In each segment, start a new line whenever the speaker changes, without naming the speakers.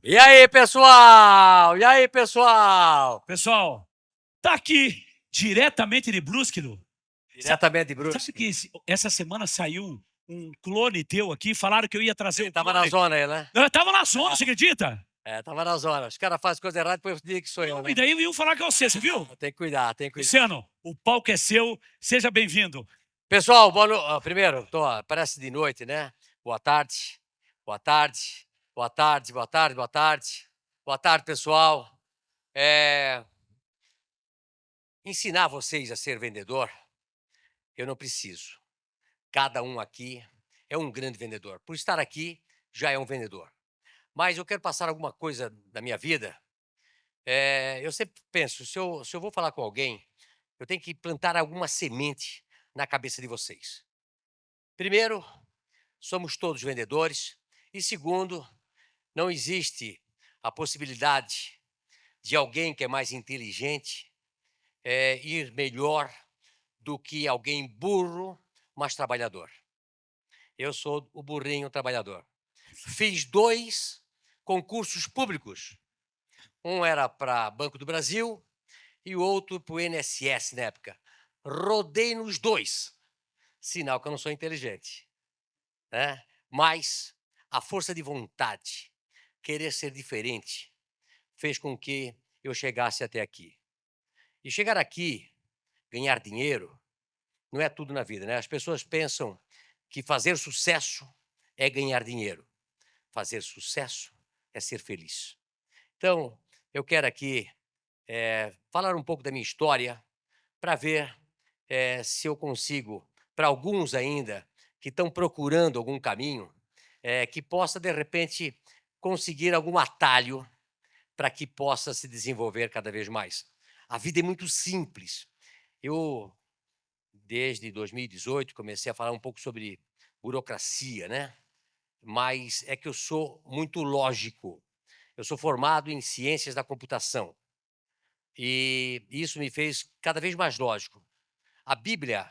E aí, pessoal? E aí, pessoal?
Pessoal, tá aqui diretamente de Brusque.
Diretamente de
Sabe
Brusque.
que essa semana saiu um clone teu aqui? Falaram que eu ia trazer
Ele
o
tava
clone.
na zona aí, né?
Eu tava na zona, você acredita?
Tava na zona. Os caras fazem coisa errada, depois dizem que sou eu,
Não,
né?
e daí iam falar que é você viu?
Tem que cuidar, tem que cuidar.
Luciano, o palco é seu, seja bem-vindo.
Pessoal, primeiro, parece de noite, né? Boa tarde, boa tarde, boa tarde, boa tarde, boa tarde. Boa tarde, pessoal. Ensinar vocês a ser vendedor, eu não preciso. Cada um aqui é um grande vendedor. Por estar aqui, já é um vendedor. Mas eu quero passar alguma coisa da minha vida. Eu sempre penso, se eu vou falar com alguém, eu tenho que plantar alguma semente na cabeça de vocês. Primeiro, somos todos vendedores. E segundo, não existe a possibilidade de alguém que é mais inteligente ir melhor do que alguém burro, mas trabalhador. Eu sou o burrinho trabalhador. Fiz 2 concursos públicos. Um era para Banco do Brasil e o outro para o INSS na época. Rodei nos 2. Sinal que eu não sou inteligente, né? Mas a força de vontade, querer ser diferente, fez com que eu chegasse até aqui. E chegar aqui, ganhar dinheiro, não é tudo na vida, né? As pessoas pensam que fazer sucesso é ganhar dinheiro. Fazer sucesso é ser feliz. Então, eu quero aqui falar um pouco da minha história para ver se eu consigo, para alguns ainda que estão procurando algum caminho, que possa, de repente, conseguir algum atalho para que possa se desenvolver cada vez mais. A vida é muito simples. Eu, desde 2018, comecei a falar um pouco sobre burocracia, né? Mas é que eu sou muito lógico. Eu sou formado em ciências da computação. E isso me fez cada vez mais lógico. A Bíblia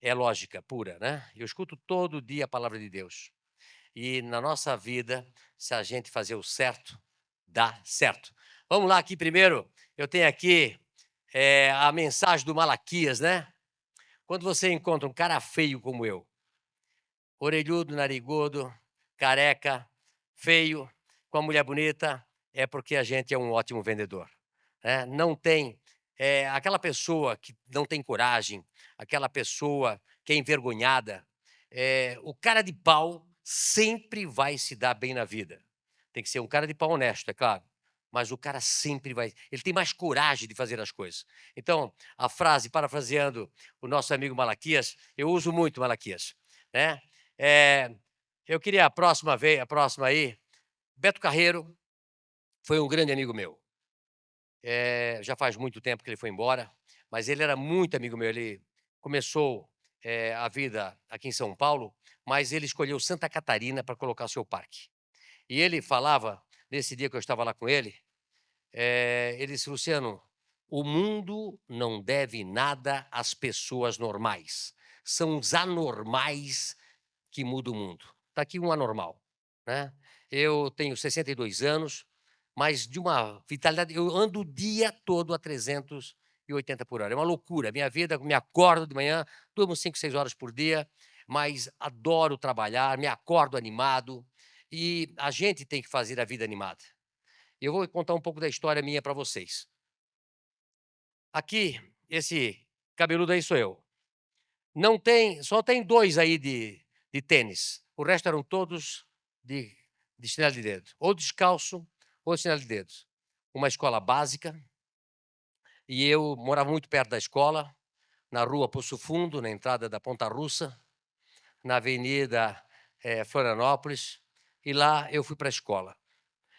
é lógica pura, né? Eu escuto todo dia a palavra de Deus. E na nossa vida, se a gente fazer o certo, dá certo. Vamos lá aqui primeiro. Eu tenho aqui a mensagem do Malaquias, né? Quando você encontra um cara feio como eu, orelhudo, narigudo, careca, feio, com a mulher bonita, é porque a gente é um ótimo vendedor. Não tem aquela pessoa que não tem coragem, aquela pessoa que é envergonhada, o cara de pau sempre vai se dar bem na vida. Tem que ser um cara de pau honesto, é claro, mas o cara sempre vai. Ele tem mais coragem de fazer as coisas. Então, a frase, parafraseando o nosso amigo Malaquias, eu uso muito Malaquias, né? Eu queria a próxima aí. Beto Carreiro foi um grande amigo meu. Já faz muito tempo que ele foi embora, mas ele era muito amigo meu. Ele começou a vida aqui em São Paulo, mas ele escolheu Santa Catarina para colocar seu parque. E ele falava, nesse dia que eu estava lá com ele, ele disse: Luciano, o mundo não deve nada às pessoas normais. São os anormais que mudam o mundo. Está aqui um anormal, né? Eu tenho 62 anos, mas de uma vitalidade. Eu ando o dia todo a 380 por hora. É uma loucura. Minha vida, me acordo de manhã, durmo 5, 6 horas por dia, mas adoro trabalhar, me acordo animado. E a gente tem que fazer a vida animada. Eu vou contar um pouco da história minha para vocês. Aqui, esse cabeludo aí sou eu. Não tem, só tem 2 aí de tênis. O resto eram todos de chinelo de dedo. Ou descalço, ou chinelo de dedo. Uma escola básica, e eu morava muito perto da escola, na rua Poço Fundo, na entrada da Ponta Russa, na avenida Florianópolis, e lá eu fui para a escola.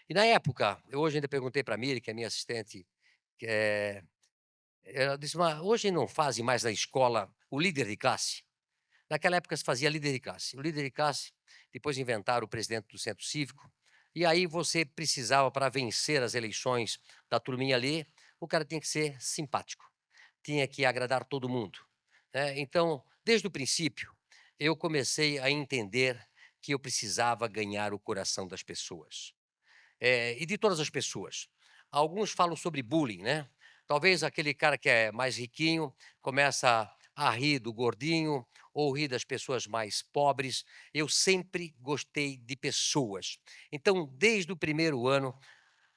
E na época, eu hoje ainda perguntei para a Miri, que é minha assistente, ela disse: mas hoje não fazem mais na escola o líder de classe? Naquela época se fazia líder de classe. O líder de classe, depois inventaram o presidente do centro cívico, e aí você precisava, para vencer as eleições da turminha ali, o cara tinha que ser simpático, tinha que agradar todo mundo. Então, desde o princípio, eu comecei a entender que eu precisava ganhar o coração das pessoas. e de todas as pessoas. Alguns falam sobre bullying, né? Talvez aquele cara que é mais riquinho começa a rir do gordinho ou rir das pessoas mais pobres. Eu sempre gostei de pessoas. Então, desde o primeiro ano,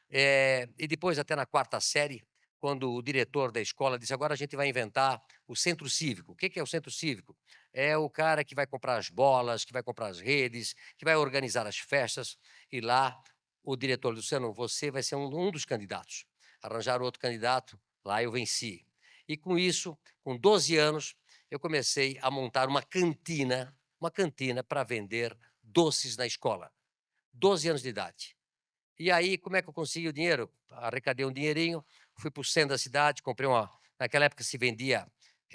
e depois até na quarta série, quando o diretor da escola disse: agora a gente vai inventar o centro cívico. O que que é o centro cívico? É o cara que vai comprar as bolas, que vai comprar as redes, que vai organizar as festas. E lá o diretor, Luciano, você vai ser um dos candidatos. Arranjaram outro candidato, lá eu venci. E com isso, com 12 anos, eu comecei a montar uma cantina para vender doces na escola. 12 anos de idade. E aí, como é que eu consegui o dinheiro? Arrecadei um dinheirinho, fui para o centro da cidade, comprei uma. Naquela época se vendia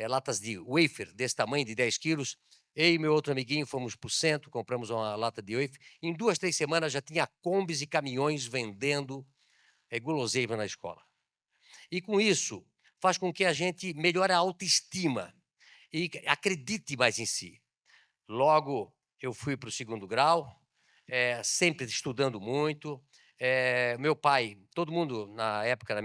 latas de wafer desse tamanho, de 10 quilos. Eu e meu outro amiguinho fomos para o centro, compramos uma lata de wafer. Em 2, 3 semanas já tinha combis e caminhões vendendo guloseima na escola. E com isso, faz com que a gente melhore a autoestima e acredite mais em si. Logo, eu fui para o segundo grau, sempre estudando muito. Meu pai, todo mundo na época na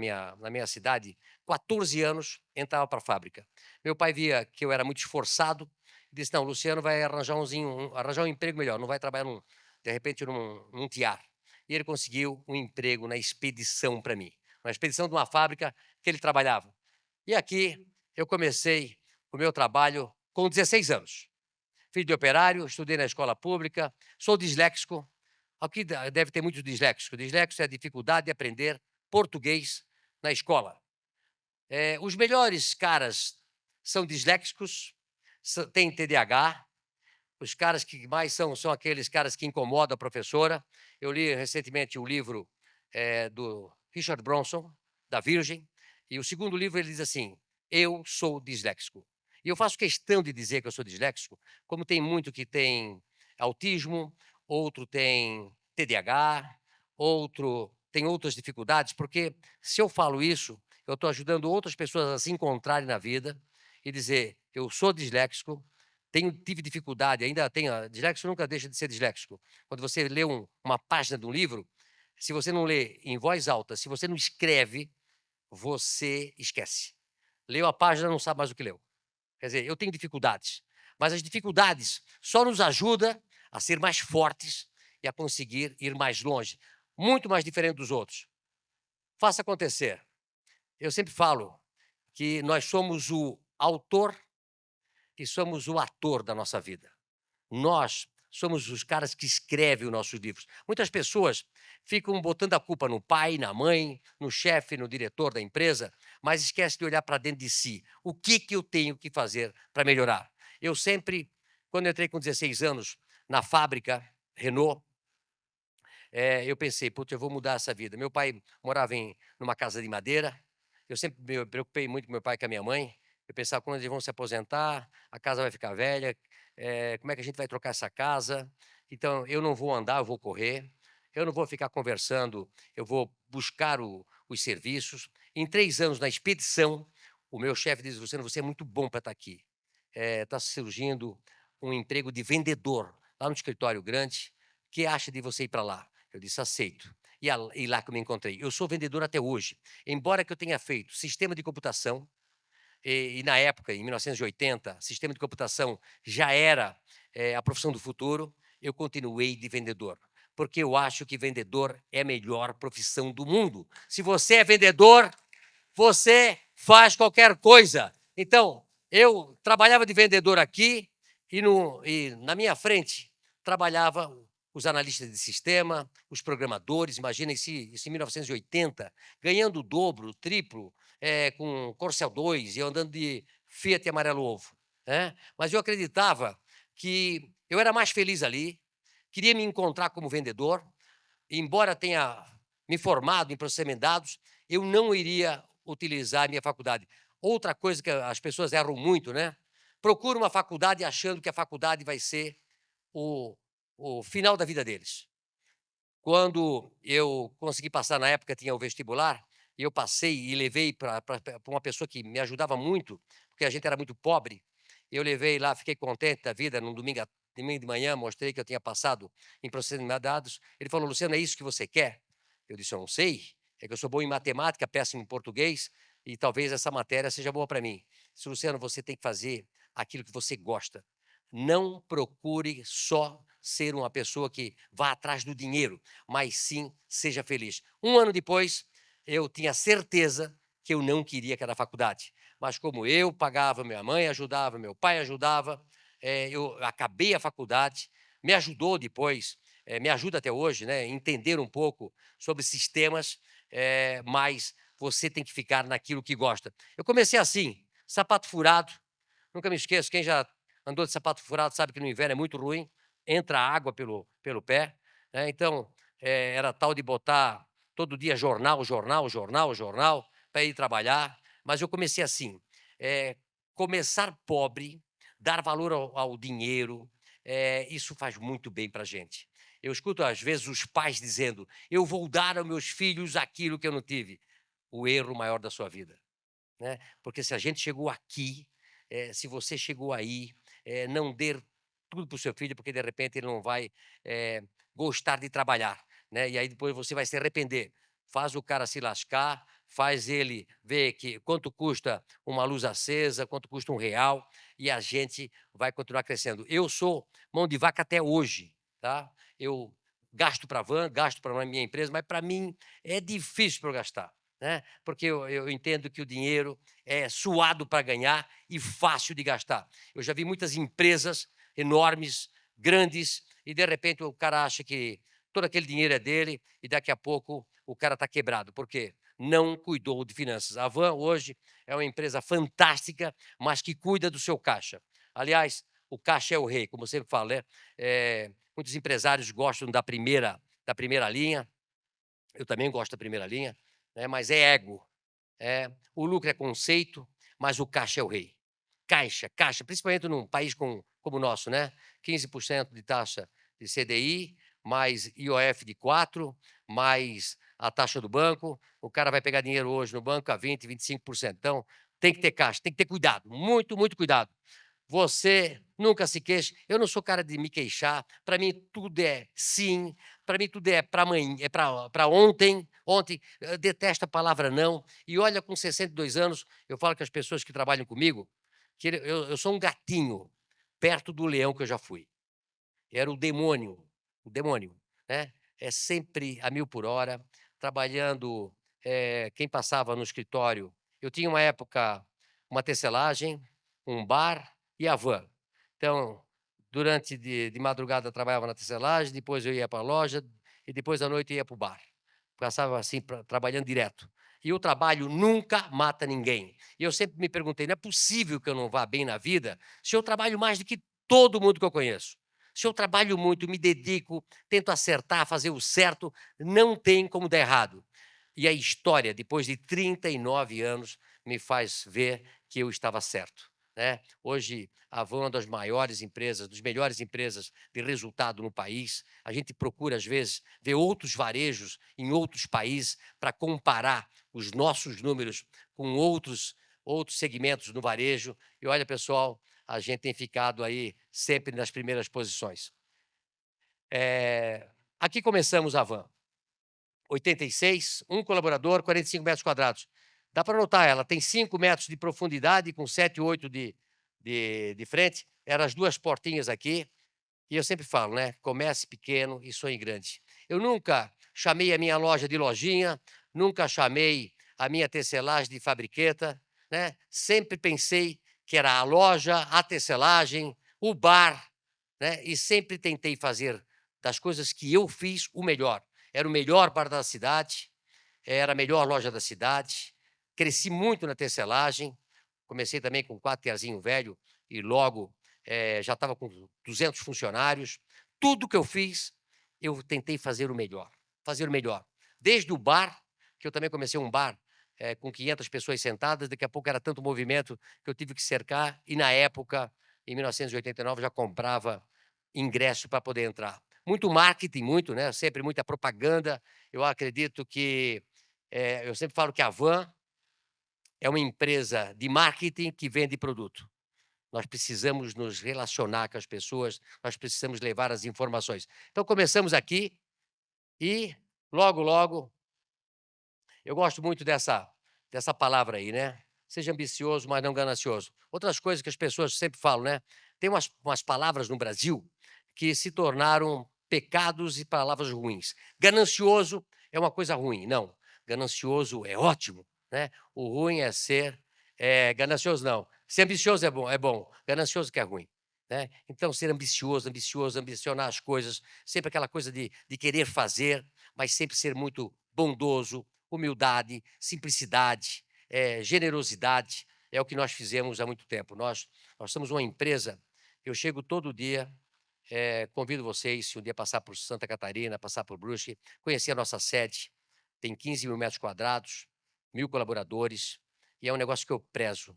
minha cidade, 14 anos, entrava para a fábrica. Meu pai via que eu era muito esforçado e disse: não, Luciano vai arranjar um emprego melhor, não vai trabalhar, de repente, num tiar. E ele conseguiu um emprego na expedição para mim, na expedição de uma fábrica que ele trabalhava. E aqui eu comecei o meu trabalho com 16 anos. Filho de operário, estudei na escola pública, sou disléxico. Aqui deve ter muitos disléxicos. Disléxico é a dificuldade de aprender português na escola. Os melhores caras são disléxicos, têm TDAH. Os caras que mais são aqueles caras que incomodam a professora. Eu li recentemente o livro do Richard Bronson, da Virgem, e o segundo livro ele diz assim: eu sou disléxico. E eu faço questão de dizer que eu sou disléxico, como tem muito que tem autismo, outro tem TDAH, outro tem outras dificuldades, porque se eu falo isso, eu estou ajudando outras pessoas a se encontrarem na vida e dizer: eu sou disléxico, tive dificuldade, ainda tenho. Disléxico nunca deixa de ser disléxico. Quando você lê uma página de um livro, se você não lê em voz alta, se você não escreve, você esquece. Leu a página, não sabe mais o que leu. Quer dizer, eu tenho dificuldades, mas as dificuldades só nos ajudam a ser mais fortes e a conseguir ir mais longe, muito mais diferente dos outros. Faça acontecer. Eu sempre falo que nós somos o autor e somos o ator da nossa vida. Nós somos os caras que escrevem os nossos livros. Muitas pessoas ficam botando a culpa no pai, na mãe, no chefe, no diretor da empresa, mas esquece de olhar para dentro de si. O que, que eu tenho que fazer para melhorar? Eu sempre, quando entrei com 16 anos na fábrica Renault, eu pensei: putz, eu vou mudar essa vida. Meu pai morava numa casa de madeira, eu sempre me preocupei muito com meu pai e com a minha mãe. Eu pensava: quando eles vão se aposentar, a casa vai ficar velha, como é que a gente vai trocar essa casa? Então, eu não vou andar, eu vou correr, eu não vou ficar conversando, eu vou buscar os serviços. Em 3 anos na expedição, o meu chefe disse: Luciano, você é muito bom para estar aqui. Está surgindo um emprego de vendedor lá no escritório grande. O que acha de você ir para lá? Eu disse: aceito. E lá que eu me encontrei. Eu sou vendedor até hoje. Embora que eu tenha feito sistema de computação, e na época, em 1980, sistema de computação já era a profissão do futuro, eu continuei de vendedor. Porque eu acho que vendedor é a melhor profissão do mundo. Se você é vendedor, você faz qualquer coisa. Então, eu trabalhava de vendedor aqui e na minha frente trabalhava os analistas de sistema, os programadores. Imaginem isso em 1980, ganhando o dobro, o triplo, com Corcel 2 e eu andando de Fiat amarelo ovo. Mas eu acreditava que eu era mais feliz ali, queria me encontrar como vendedor, embora tenha me formado em processamento de dados, eu não iria utilizar a minha faculdade. Outra coisa que as pessoas erram muito, né? Procura uma faculdade achando que a faculdade vai ser o final da vida deles. Quando eu consegui passar, na época tinha o vestibular, e eu passei e levei para uma pessoa que me ajudava muito, porque a gente era muito pobre. Eu levei lá, fiquei contente da vida, num domingo de manhã, mostrei que eu tinha passado em processamento de dados. Ele falou: Luciano, é isso que você quer? Eu disse: "Eu não sei, é que eu sou bom em matemática, péssimo em português, e talvez essa matéria seja boa para mim". Disse: "Luciano, você tem que fazer aquilo que você gosta. Não procure só ser uma pessoa que vá atrás do dinheiro, mas sim seja feliz". Um ano depois, eu tinha certeza que eu não queria aquela faculdade, mas como eu pagava, minha mãe ajudava, meu pai ajudava, eu acabei a faculdade, me ajudou depois, me ajuda até hoje, né, entender um pouco sobre sistemas, mas você tem que ficar naquilo que gosta. Eu comecei assim, sapato furado, nunca me esqueço, quem já andou de sapato furado sabe que no inverno é muito ruim, entra água pelo pé, né, então, era tal de botar todo dia jornal, jornal, jornal, jornal, para ir trabalhar, mas eu comecei assim, começar pobre, dar valor ao dinheiro, isso faz muito bem para a gente. Eu escuto às vezes os pais dizendo: "Eu vou dar aos meus filhos aquilo que eu não tive". O erro maior da sua vida, né, porque se a gente chegou aqui, se você chegou aí, não dê tudo para o seu filho, porque de repente ele não vai, eh, gostar de trabalhar, né, e aí depois você vai se arrepender. Faz o cara se lascar, faz ele ver que quanto custa uma luz acesa, quanto custa R$ 1, e a gente vai continuar crescendo. Eu sou mão de vaca até hoje, tá. Eu gasto para a van, gasto para a minha empresa, mas para mim é difícil para eu gastar, né, porque eu entendo que o dinheiro é suado para ganhar e fácil de gastar. Eu já vi muitas empresas enormes, grandes, e de repente o cara acha que todo aquele dinheiro é dele e daqui a pouco o cara está quebrado. Por quê? Não cuidou de finanças. A Van hoje é uma empresa fantástica, mas que cuida do seu caixa. Aliás, o caixa é o rei, como eu sempre falo, né? Muitos empresários gostam da primeira linha, eu também gosto da primeira linha, né? Mas é ego. O lucro é conceito, mas o caixa é o rei. Caixa, caixa, principalmente num país como o nosso, né? 15% de taxa de CDI, mais IOF de 4, mais a taxa do banco. O cara vai pegar dinheiro hoje no banco a 20, 25%. Então, tem que ter caixa, tem que ter cuidado, muito, muito cuidado. Você nunca se queixa. Eu não sou cara de me queixar. Para mim tudo é sim. Para mim tudo é para amanhã, é para ontem. Ontem, eu detesto a palavra não. E olha, com 62 anos, eu falo com as pessoas que trabalham comigo que eu sou um gatinho perto do leão que eu já fui. Era o demônio, né? É sempre a 1000 por hora, trabalhando. Quem passava no escritório, eu tinha uma época uma tecelagem, um bar e a van. Então, durante de madrugada eu trabalhava na tecelagem, depois eu ia para a loja e depois à noite eu ia para o bar. Passava assim, trabalhando direto. E o trabalho nunca mata ninguém. E eu sempre me perguntei: não é possível que eu não vá bem na vida se eu trabalho mais do que todo mundo que eu conheço? Se eu trabalho muito, me dedico, tento acertar, fazer o certo, não tem como dar errado. E a história, depois de 39 anos, me faz ver que eu estava certo, né? Hoje, a Van é uma das maiores empresas, das melhores empresas de resultado no país. A gente procura, às vezes, ver outros varejos em outros países para comparar os nossos números com outros segmentos no varejo. E olha, pessoal, a gente tem ficado aí sempre nas primeiras posições. Aqui começamos a Van. 86, um colaborador, 45 metros quadrados. Dá para notar, ela tem 5 metros de profundidade, com 7, 8 de frente. Eram as duas portinhas aqui. E eu sempre falo, né? Comece pequeno e sonhe grande. Eu nunca chamei a minha loja de lojinha, nunca chamei a minha tecelagem de fabriqueta, né? Sempre pensei que era a loja, a tecelagem, o bar, né? E sempre tentei fazer das coisas que eu fiz o melhor. Era o melhor bar da cidade, era a melhor loja da cidade. Cresci muito na tecelagem. Comecei também com 4 tiazinho velho e logo já estava com 200 funcionários. Tudo que eu fiz, eu tentei fazer o melhor, fazer o melhor. Desde o bar, que eu também comecei um bar com 500 pessoas sentadas, daqui a pouco era tanto movimento que eu tive que cercar e na época, em 1989, já comprava ingresso para poder entrar. Muito marketing, muito, né? Sempre muita propaganda. Eu acredito que eu sempre falo que a Van é uma empresa de marketing que vende produto. Nós precisamos nos relacionar com as pessoas, nós precisamos levar as informações. Então começamos aqui e logo, logo Eu gosto muito dessa palavra aí, né? Seja ambicioso, mas não ganancioso. Outras coisas que as pessoas sempre falam, né? Tem umas palavras no Brasil que se tornaram pecados e palavras ruins. Ganancioso é uma coisa ruim. Não, ganancioso é ótimo, né? O ruim é ser ganancioso, não. Ser ambicioso é bom. Ganancioso que é ruim. Né? Então, ser ambicioso, ambicioso, ambicionar as coisas, sempre aquela coisa de querer fazer, mas sempre ser muito bondoso, humildade, simplicidade, generosidade, é o que nós fizemos há muito tempo. Nós somos uma empresa, eu chego todo dia, convido vocês, se um dia passar por Santa Catarina, passar por Brusque, conhecer a nossa sede, tem 15 mil metros quadrados, 1.000 colaboradores, e é um negócio que eu prezo.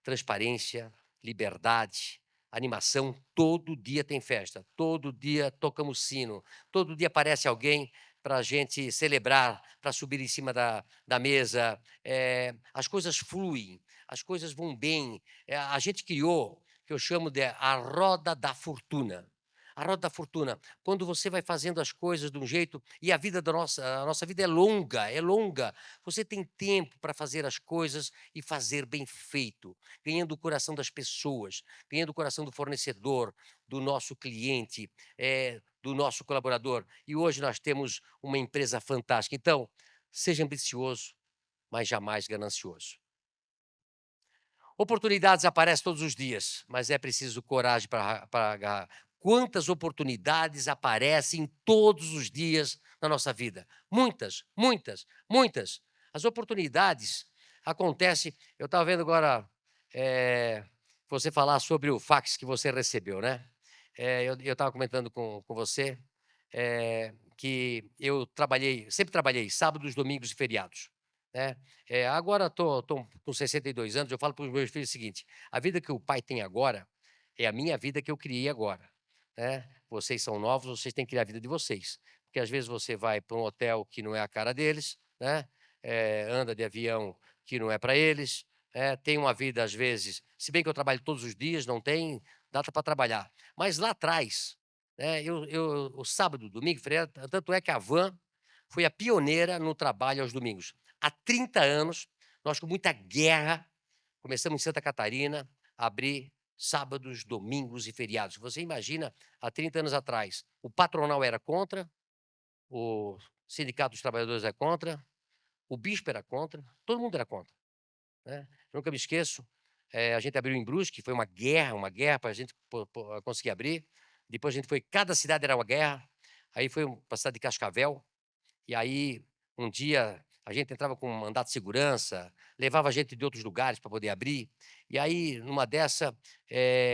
Transparência, liberdade, animação, todo dia tem festa, todo dia tocamos sino, todo dia aparece alguém para a gente celebrar, para subir em cima da mesa. As coisas fluem, as coisas vão bem. A gente criou, que eu chamo de a roda da fortuna. A roda da fortuna, quando você vai fazendo as coisas de um jeito, e a nossa vida é longa, é longa. Você tem tempo para fazer as coisas e fazer bem feito, ganhando o coração das pessoas, ganhando o coração do fornecedor, do nosso cliente, do nosso colaborador. E hoje nós temos uma empresa fantástica. Então, seja ambicioso, mas jamais ganancioso. Oportunidades aparecem todos os dias, mas é preciso coragem para agarrar. Quantas oportunidades aparecem todos os dias na nossa vida? Muitas, muitas, muitas. As oportunidades acontecem. Eu estava vendo agora você falar sobre o fax que você recebeu, né? Eu estava comentando com você que eu sempre trabalhei sábados, domingos e feriados. Né? Agora estou com 62 anos, eu falo para os meus filhos o seguinte: a vida que o pai tem agora é a minha vida que eu criei agora. Né? Vocês são novos, vocês têm que criar a vida de vocês. Porque às vezes você vai para um hotel que não é a cara deles, né? Anda de avião que não é para eles, tem uma vida, às vezes, se bem que eu trabalho todos os dias, não tem data para trabalhar. Mas lá atrás, o sábado, domingo, feriado, tanto é que a Van foi a pioneira no trabalho aos domingos. Há 30 anos, nós com muita guerra, começamos em Santa Catarina a abrir sábados, domingos e feriados. Você imagina, há 30 anos atrás, o patronal era contra, o sindicato dos trabalhadores era contra, o bispo era contra, todo mundo era contra. Né? Nunca me esqueço, a gente abriu em Brusque, foi uma guerra para a gente conseguir abrir. Depois a gente foi, cada cidade era uma guerra. Aí foi para a cidade de Cascavel, e aí um dia a gente entrava com um mandato de segurança, levava gente de outros lugares para poder abrir. E aí, numa dessa,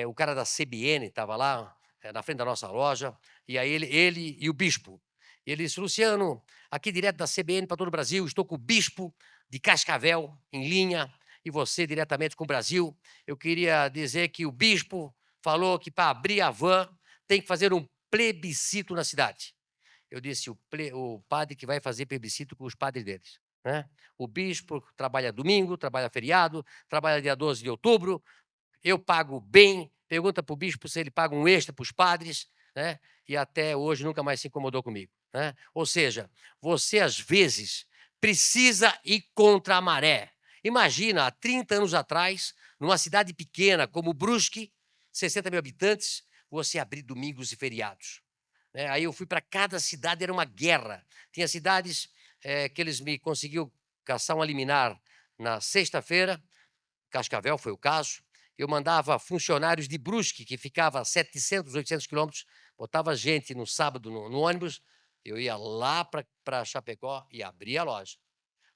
o cara da CBN estava lá, na frente da nossa loja, e aí ele e o bispo. Ele disse: Luciano, aqui direto da CBN para todo o Brasil, estou com o bispo de Cascavel em linha, e você diretamente com o Brasil. Eu queria dizer que o bispo falou que para abrir a van tem que fazer um plebiscito na cidade. Eu disse: o padre que vai fazer plebiscito com os padres deles. Né? O bispo trabalha domingo, trabalha feriado, trabalha dia 12 de outubro, eu pago bem, pergunta para o bispo se ele paga um extra para os padres, né? E até hoje nunca mais se incomodou comigo. Né? Ou seja, você às vezes precisa ir contra a maré. Imagina, há 30 anos atrás, numa cidade pequena como Brusque, 60 mil habitantes, você abrir domingos e feriados. Aí eu fui para cada cidade, era uma guerra. Tinha cidades que eles me conseguiu caçar um liminar na sexta-feira, Cascavel foi o caso. Eu mandava funcionários de Brusque, que ficava a 700, 800 quilômetros, botava gente no sábado no ônibus, eu ia lá para Chapecó e abria a loja.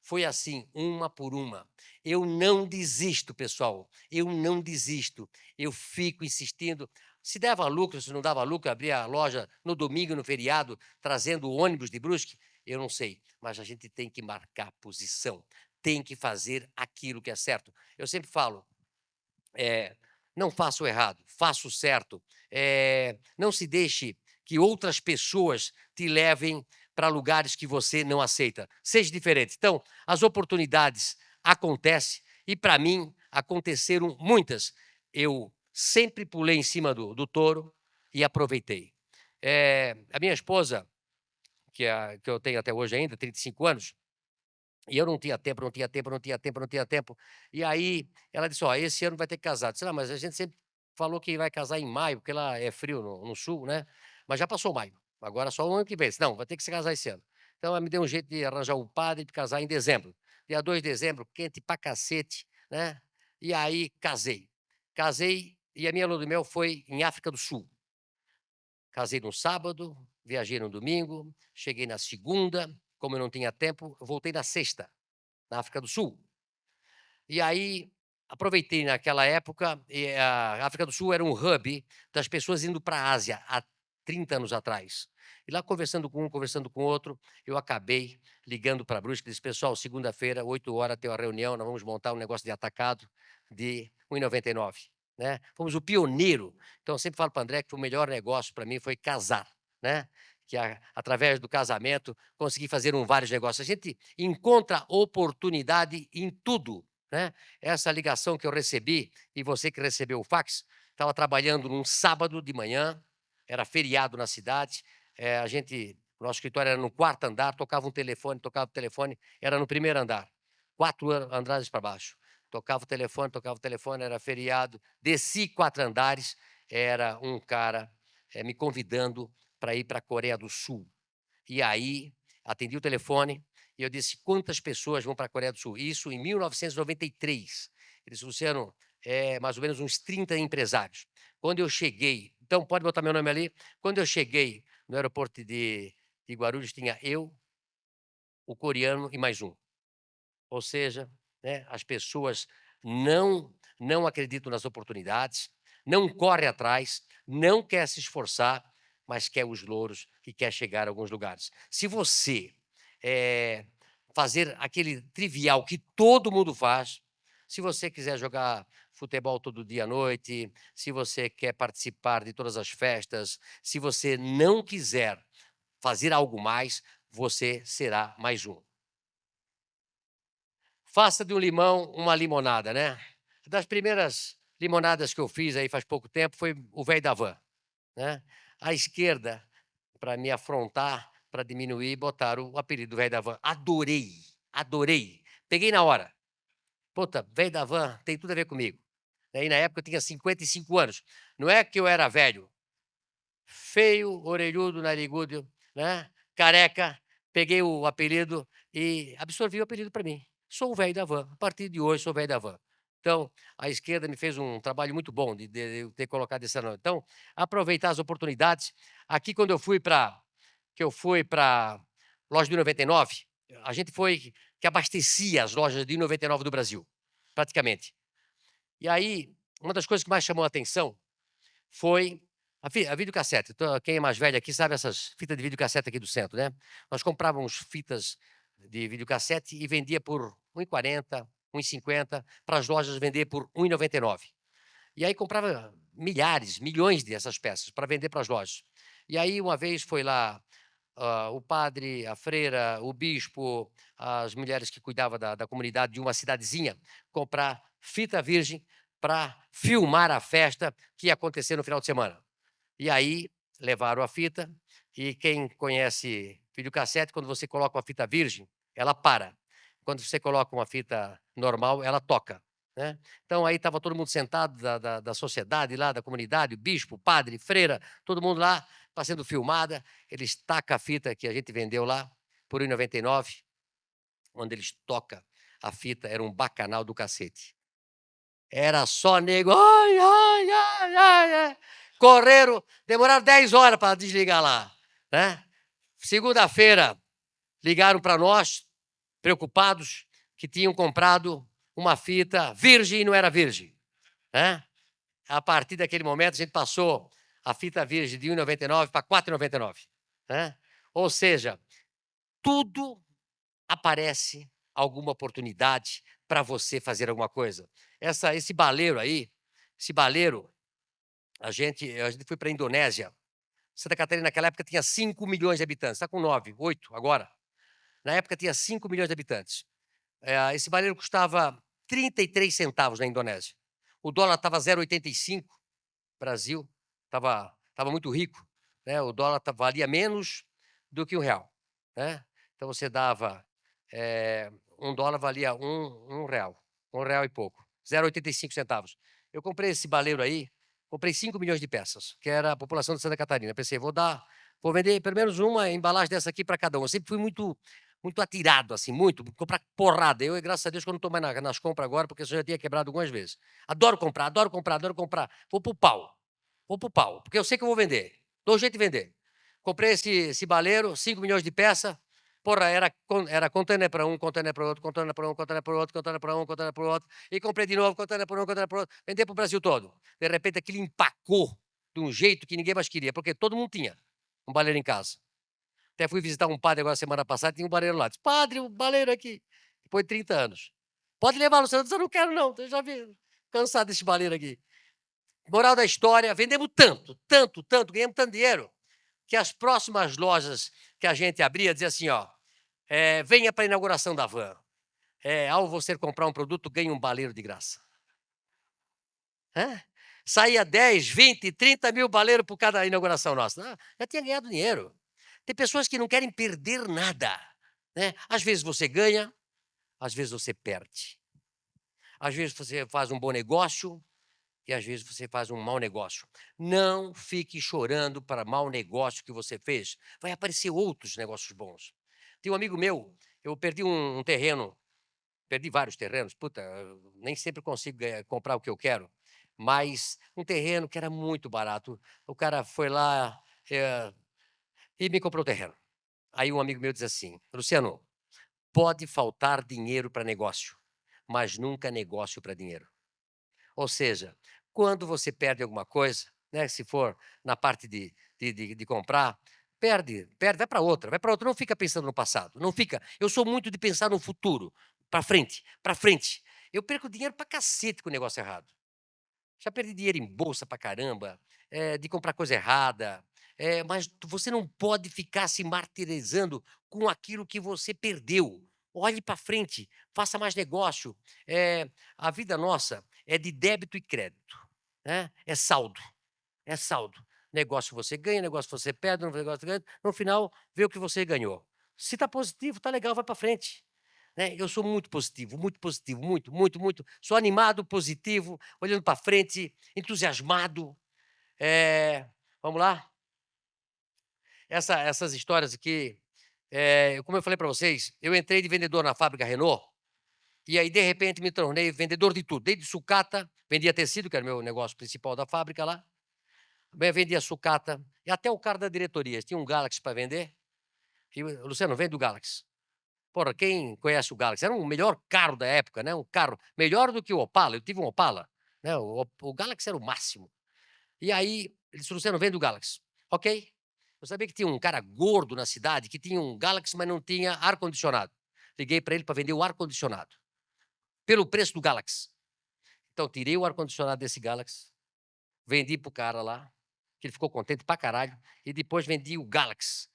Foi assim, uma por uma. Eu não desisto, pessoal. Eu não desisto. Eu fico insistindo. Se dava lucro, se não dava lucro, abria a loja no domingo, no feriado, trazendo ônibus de Brusque, eu não sei. Mas a gente tem que marcar posição. Tem que fazer aquilo que é certo. Eu sempre falo, não faça o errado, faça o certo. Não se deixe que outras pessoas te levem para lugares que você não aceita. Seja diferente. Então, as oportunidades acontecem e, para mim, aconteceram muitas. Eu sempre pulei em cima do touro e aproveitei. A minha esposa, que eu tenho até hoje ainda, 35 anos, E eu não tinha tempo, não tinha tempo, não tinha tempo, não tinha tempo. E aí ela disse: "Ó, esse ano vai ter que casar". Eu disse: "Ah, mas a gente sempre falou que vai casar em maio, porque lá é frio no sul, né, mas já passou maio, agora só o ano que vem". Disse: "Não, vai ter que se casar esse ano". Então ela me deu um jeito de arranjar um padre de casar em dezembro. Dia 2 de dezembro, quente pra cacete, né, e aí casei. Casei e a minha lua de mel foi em África do Sul. Casei no sábado, viajei no domingo, cheguei na segunda, como eu não tinha tempo, eu voltei na sexta, na África do Sul. E aí, aproveitei naquela época, a África do Sul era um hub das pessoas indo para a Ásia, há 30 anos atrás. E lá conversando com um, conversando com outro, eu acabei ligando para a Brusque e disse: "Pessoal, segunda-feira, 8 horas tem uma reunião, nós vamos montar um negócio de atacado de 1,99, né". Fomos o pioneiro. Então eu sempre falo para o André que o melhor negócio para mim foi casar, né, que através do casamento consegui fazer vários negócios. A gente encontra oportunidade em tudo, né. Essa ligação que eu recebi, e você que recebeu o fax, estava trabalhando num sábado de manhã, era feriado na cidade, a gente nosso escritório era no 4º andar, tocava o telefone, era no 1º andar, 4 andares para baixo. Tocava o telefone, era feriado, desci 4 andares, era um cara, me convidando para ir para a Coreia do Sul. E aí, atendi o telefone e eu disse: "Quantas pessoas vão para a Coreia do Sul?". Isso em 1993. Ele disse: "Luciano, mais ou menos uns 30 empresários". Quando eu cheguei, então pode botar meu nome ali. Quando eu cheguei no aeroporto de Guarulhos, tinha eu, o coreano e mais um. Ou seja, né, as pessoas não acreditam nas oportunidades, não corre atrás, não quer se esforçar, mas quer os louros e quer chegar a alguns lugares. Se você fazer aquele trivial que todo mundo faz, se você quiser jogar futebol todo dia à noite, se você quer participar de todas as festas, se você não quiser fazer algo mais, você será mais um. Faça de um limão uma limonada, né. Das primeiras limonadas que eu fiz aí faz pouco tempo foi o velho da van, né. À esquerda, para me afrontar, para diminuir, botaram o apelido velho da van. Adorei, adorei. Peguei na hora. Puta, velho da van tem tudo a ver comigo. Aí na época eu tinha 55 anos. Não é que eu era velho, feio, orelhudo, narigudo, né, careca, peguei o apelido e absorvi o apelido para mim. Sou o velho da van, a partir de hoje sou o velho da van. Então, a esquerda me fez um trabalho muito bom de eu ter colocado esse nome. Então, aproveitar as oportunidades. Aqui quando eu fui pra loja de 99, a gente foi que abastecia as lojas de 99 do Brasil, praticamente. E aí, uma das coisas que mais chamou a atenção foi a videocassete. Então, quem é mais velho aqui sabe essas fitas de videocassete aqui do centro, né. Nós comprávamos fitas de videocassete e vendia por 1,40, 1,50, para as lojas vender por 1,99. E aí comprava milhares, milhões dessas peças para vender para as lojas. E aí uma vez foi lá, o padre, a freira, o bispo, as mulheres que cuidavam da comunidade de uma cidadezinha, comprar fita virgem para filmar a festa que ia acontecer no final de semana. E aí levaram a fita, e quem conhece videocassete, quando você coloca uma fita virgem, ela para. Quando você coloca uma fita normal, ela toca, né. Então aí estava todo mundo sentado da sociedade lá, da comunidade, o bispo, o padre, freira, todo mundo lá, está sendo filmada, eles tacam a fita que a gente vendeu lá por 1,99, quando eles toca a fita, era um bacanal do cacete. Era só nego: "Ai, ai, ai, ai, ai". Correram, demoraram 10 horas para desligar lá, né. Segunda-feira, ligaram para nós, preocupados, que tinham comprado uma fita virgem e não era virgem, né. A partir daquele momento, a gente passou a fita virgem de 1,99 para 4,99, né. Ou seja, tudo aparece alguma oportunidade para você fazer alguma coisa. Esse baleiro aí, esse baleiro, a gente foi para a Indonésia. Santa Catarina naquela época tinha 5 milhões de habitantes, está com 9, 8 agora. Na época tinha 5 milhões de habitantes. Esse baleiro custava 33 centavos na Indonésia. O dólar estava 0,85, Brasil estava muito rico, né, o dólar valia menos do que o real, né. Então você dava $1 valia R$ 1, R$ 1 e pouco, 0,85 centavos. Eu comprei esse baleiro aí, comprei 5 milhões de peças, que era a população de Santa Catarina. Pensei, vou vender pelo menos uma embalagem dessa aqui para cada um. Eu sempre fui muito atirado, assim, muito, comprar porrada. Eu, graças a Deus, que eu não estou mais nas compras agora, porque eu já tinha quebrado algumas vezes. Adoro comprar, adoro comprar, adoro comprar. Vou pro pau, porque eu sei que eu vou vender. Dou um jeito de vender. Comprei esse baleiro, 5 milhões de peças. Porra, era container para um, container para outro, container para um, container para outro, container para um, container para outro. E comprei de novo, container para um, container para outro. Vender para o Brasil todo. De repente, aquilo empacou de um jeito que ninguém mais queria, porque todo mundo tinha um baleiro em casa. Até fui visitar um padre agora semana passada, tinha um baleiro lá. Disse, padre, o baleiro aqui. Depois de 30 anos. Pode levar, Luciano. Eu não quero, não. Eu já vi. Cansado desse baleiro aqui. Moral da história, vendemos tanto, ganhamos tanto dinheiro, que as próximas lojas que a gente abria dizia assim, ó, venha para a inauguração da van. Ao você comprar um produto, ganhe um baleiro de graça. Saía 10, 20, 30 mil baleiros por cada inauguração nossa. Já tinha ganhado dinheiro. Tem pessoas que não querem perder nada. Né? Às vezes você ganha, às vezes você perde. Às vezes você faz um bom negócio e às vezes você faz um mau negócio. Não fique chorando para mau negócio que você fez. Vai aparecer outros negócios bons. Tem um amigo meu, eu perdi um terreno, perdi vários terrenos, puta, nem sempre consigo comprar o que eu quero, mas um terreno que era muito barato. O cara foi lá e me comprou o terreno. Aí um amigo meu diz assim, Luciano, pode faltar dinheiro para negócio, mas nunca negócio para dinheiro. Ou seja, quando você perde alguma coisa, né, se for na parte de comprar, perde, vai para outra, não fica pensando no passado, não fica. Eu sou muito de pensar no futuro, para frente, para frente. Eu perco dinheiro para cacete com o negócio errado. Já perdi dinheiro em bolsa para caramba, de comprar coisa errada, mas você não pode ficar se martirizando com aquilo que você perdeu. Olhe para frente, faça mais negócio. A vida nossa é de débito e crédito, né? É saldo, é saldo. Negócio você ganha, negócio você perde, negócio ganha, no final vê o que você ganhou. Se está positivo, está legal, vai para frente. Né? Eu sou muito positivo, muito. Sou animado, positivo, olhando para frente, entusiasmado. Vamos lá? Essas histórias aqui, como eu falei para vocês, eu entrei de vendedor na fábrica Renault, e aí, de repente, me tornei vendedor de tudo, desde sucata, vendia tecido, que era o meu negócio principal da fábrica lá, vendia sucata, e até o cara da diretoria, tinha um Galaxy para vender, e Luciano, vende o Galaxy. Porra, quem conhece o Galaxy? Era o melhor carro da época, né? Um carro melhor do que o Opala. Eu tive um Opala, né? O Galaxy era o máximo. E aí, ele disse, Luciano, vende o Galaxy. Ok. Eu sabia que tinha um cara gordo na cidade que tinha um Galaxy, mas não tinha ar-condicionado. Liguei para ele para vender o ar-condicionado. Pelo preço do Galaxy. Então, tirei o ar-condicionado desse Galaxy, vendi pro cara lá, que ele ficou contente pra caralho, e depois vendi o Galaxy.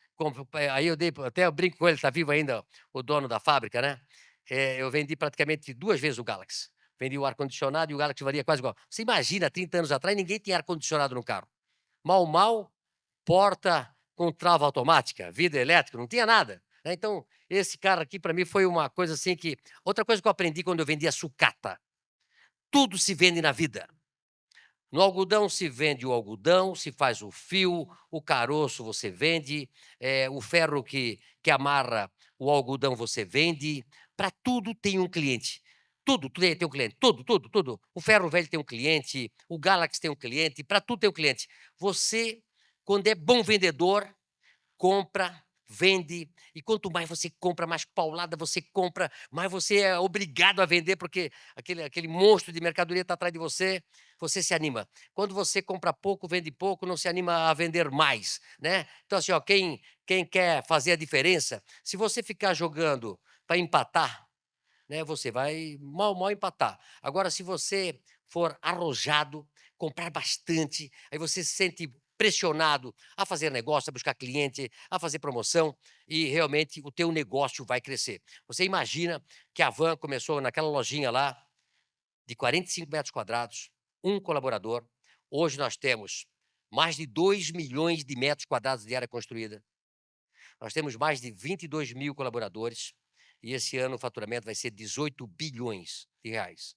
Aí até eu brinco com ele, tá vivo ainda, o dono da fábrica, né? Eu vendi praticamente 2 vezes o Galaxy. Vendi o ar-condicionado e o Galaxy valia quase igual. Você imagina, 30 anos atrás, ninguém tinha ar-condicionado no carro. Mal, porta com trava automática, vidro elétrico, não tinha nada. Né? Então, esse cara aqui, para mim, foi uma coisa assim que... Outra coisa que eu aprendi quando eu vendia sucata. Tudo se vende na vida. No algodão se vende o algodão, se faz o fio, o caroço você vende, o ferro que amarra o algodão você vende. Para tudo tem um cliente. Tudo tem um cliente. Tudo. O ferro velho tem um cliente, o Galaxy tem um cliente, para tudo tem um cliente. Você, quando é bom vendedor, compra, vende, e quanto mais você compra, mais paulada você compra, mais você é obrigado a vender, porque aquele monstro de mercadoria está atrás de você, você se anima. Quando você compra pouco, vende pouco, não se anima a vender mais, né? Então, assim, ó, quem quer fazer a diferença, se você ficar jogando para empatar, né, você vai mal empatar. Agora, se você for arrojado, comprar bastante, aí você se sente pressionado a fazer negócio, a buscar cliente, a fazer promoção, e realmente o teu negócio vai crescer. Você imagina que a Van começou naquela lojinha lá, de 45 metros quadrados, um colaborador. Hoje nós temos mais de 2 milhões de metros quadrados de área construída. Nós temos mais de 22 mil colaboradores. e esse ano o faturamento vai ser 18 bilhões de reais.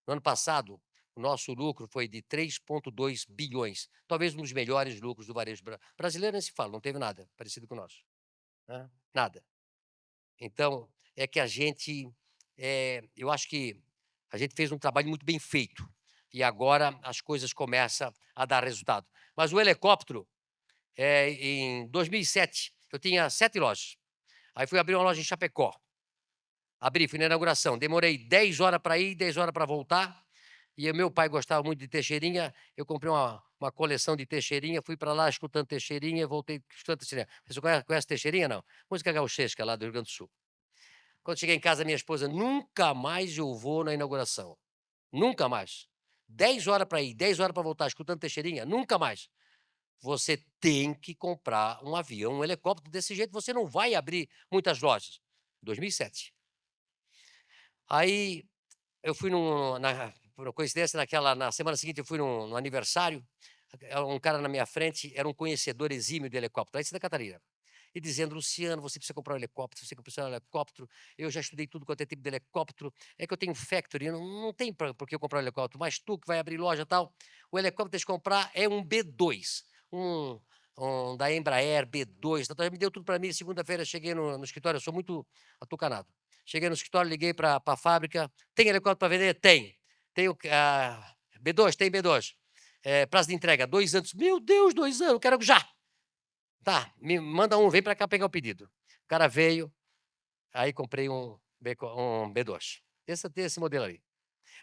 No ano passado, o nosso lucro foi de 3,2 bilhões, talvez um dos melhores lucros do varejo brasileiro, nem se fala, não teve nada parecido com o nosso, né, nada. Então, é que a gente, eu acho que a gente fez um trabalho muito bem feito, e agora as coisas começam a dar resultado. Mas o helicóptero, em 2007, eu tinha 7 lojas, aí fui abrir uma loja em Chapecó, fui na inauguração, demorei 10 horas para ir, 10 horas para voltar, e o meu pai gostava muito de Teixeirinha, eu comprei uma coleção de Teixeirinha, fui para lá escutando Teixeirinha, voltei escutando Teixeirinha. Você conhece Teixeirinha, não? Música gauchesca lá do Rio Grande do Sul. Quando cheguei em casa, minha esposa: "Nunca mais eu vou na inauguração, nunca mais. 10 horas para ir, 10 horas para voltar, escutando Teixeirinha, nunca mais. Você tem que comprar um avião, um helicóptero, desse jeito você não vai abrir muitas lojas". 2007. Aí eu fui por coincidência, na semana seguinte eu fui num aniversário, um cara na minha frente era um conhecedor exímio de helicóptero, lá em Santa Catarina, e dizendo: "Luciano, você precisa comprar um helicóptero, você precisa comprar um helicóptero, eu já estudei tudo quanto é tipo de helicóptero, é que eu tenho factory, não tem por que eu comprar um helicóptero, mas tu que vai abrir loja e tal, o helicóptero que tens que comprar é um B2, um da Embraer B2, então me deu tudo para mim, segunda-feira cheguei no escritório, eu sou muito atucanado. Cheguei no escritório, liguei para a fábrica: "Tem helicóptero para vender?" "Tem". "Tem o B2?" "Tem B2". "Prazo de entrega?" 2 anos. "Meu Deus, 2 anos, eu quero já". "Tá, me manda um, vem para cá pegar o pedido". O cara veio, aí comprei um B2, desse modelo aí.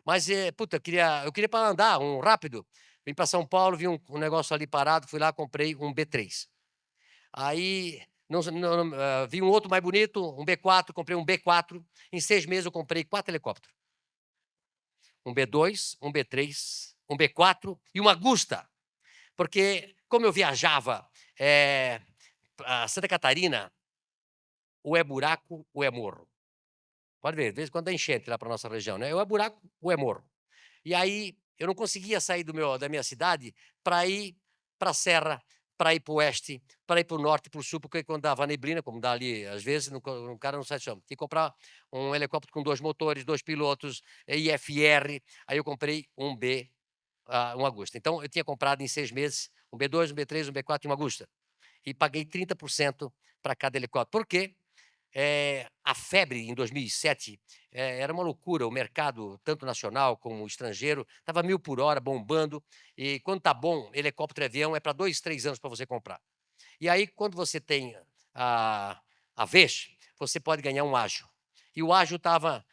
Mas, puta, eu queria para andar, um rápido, vim para São Paulo, vi um negócio ali parado, fui lá, comprei um B3. Aí, vi um outro mais bonito, um B4, comprei um B4, em 6 meses eu comprei 4 helicópteros. Um B2, um B3, um B4 e uma Agusta, porque como eu viajava, pra Santa Catarina, ou é buraco ou é morro. Pode ver, de vez em quando dá enchente lá para nossa região, né, ou é buraco ou é morro. E aí eu não conseguia sair da minha cidade para ir para a serra, para ir para o oeste, para ir para o norte, para o sul, porque quando dava neblina, como dá ali às vezes, o cara não sai do chão. Tinha que comprar um helicóptero com 2 motores, 2 pilotos, IFR, aí eu comprei um Agusta. Então eu tinha comprado em 6 meses um B2, um B3, um B4 e um Agusta. E paguei 30% para cada helicóptero. Por quê? A febre em 2007, era uma loucura, o mercado, tanto nacional como estrangeiro, estava 1000 por hora, bombando, e quando está bom, helicóptero e avião é para 2, 3 anos para você comprar. E aí, quando você tem a vez, você pode ganhar um ágio. E o ágio estava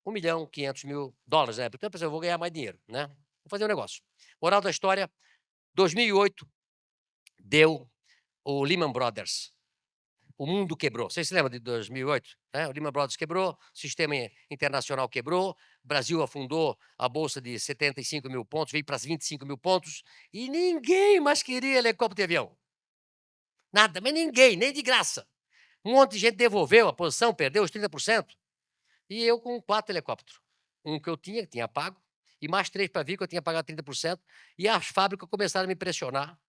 $1.500.000, né, então eu pensei: "Eu vou ganhar mais dinheiro, né, vou fazer um negócio". Moral da história, 2008 deu o Lehman Brothers. O mundo quebrou. Vocês se lembram de 2008? Né? O Lehman Brothers quebrou, o sistema internacional quebrou, o Brasil afundou a bolsa de 75 mil pontos, veio para 25 mil pontos, e ninguém mais queria helicóptero e avião. Nada, mas ninguém, nem de graça. Um monte de gente devolveu a posição, perdeu os 30%, e eu com 4 helicópteros. Um que eu tinha pago, e mais 3 para vir, que eu tinha pagado 30%, e as fábricas começaram a me pressionar,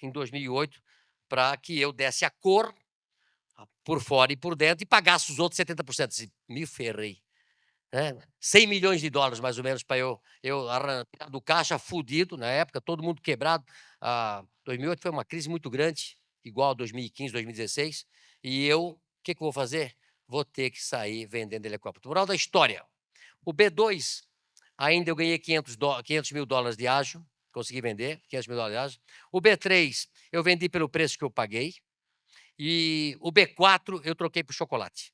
em 2008, para que eu desse a cor por fora e por dentro, e pagasse os outros 70%. Disse: "Me ferrei", né. $100 milhões mais ou menos para eu arrancar do caixa fudido, na época, todo mundo quebrado. 2008 foi uma crise muito grande, igual a 2015, 2016, e o que que eu vou fazer? Vou ter que sair vendendo helicóptero. Moral da história, o B2 ainda eu ganhei $500.000 de ágio, consegui vender, $500.000 de ágio. O B3 eu vendi pelo preço que eu paguei, e o B4 eu troquei por chocolate.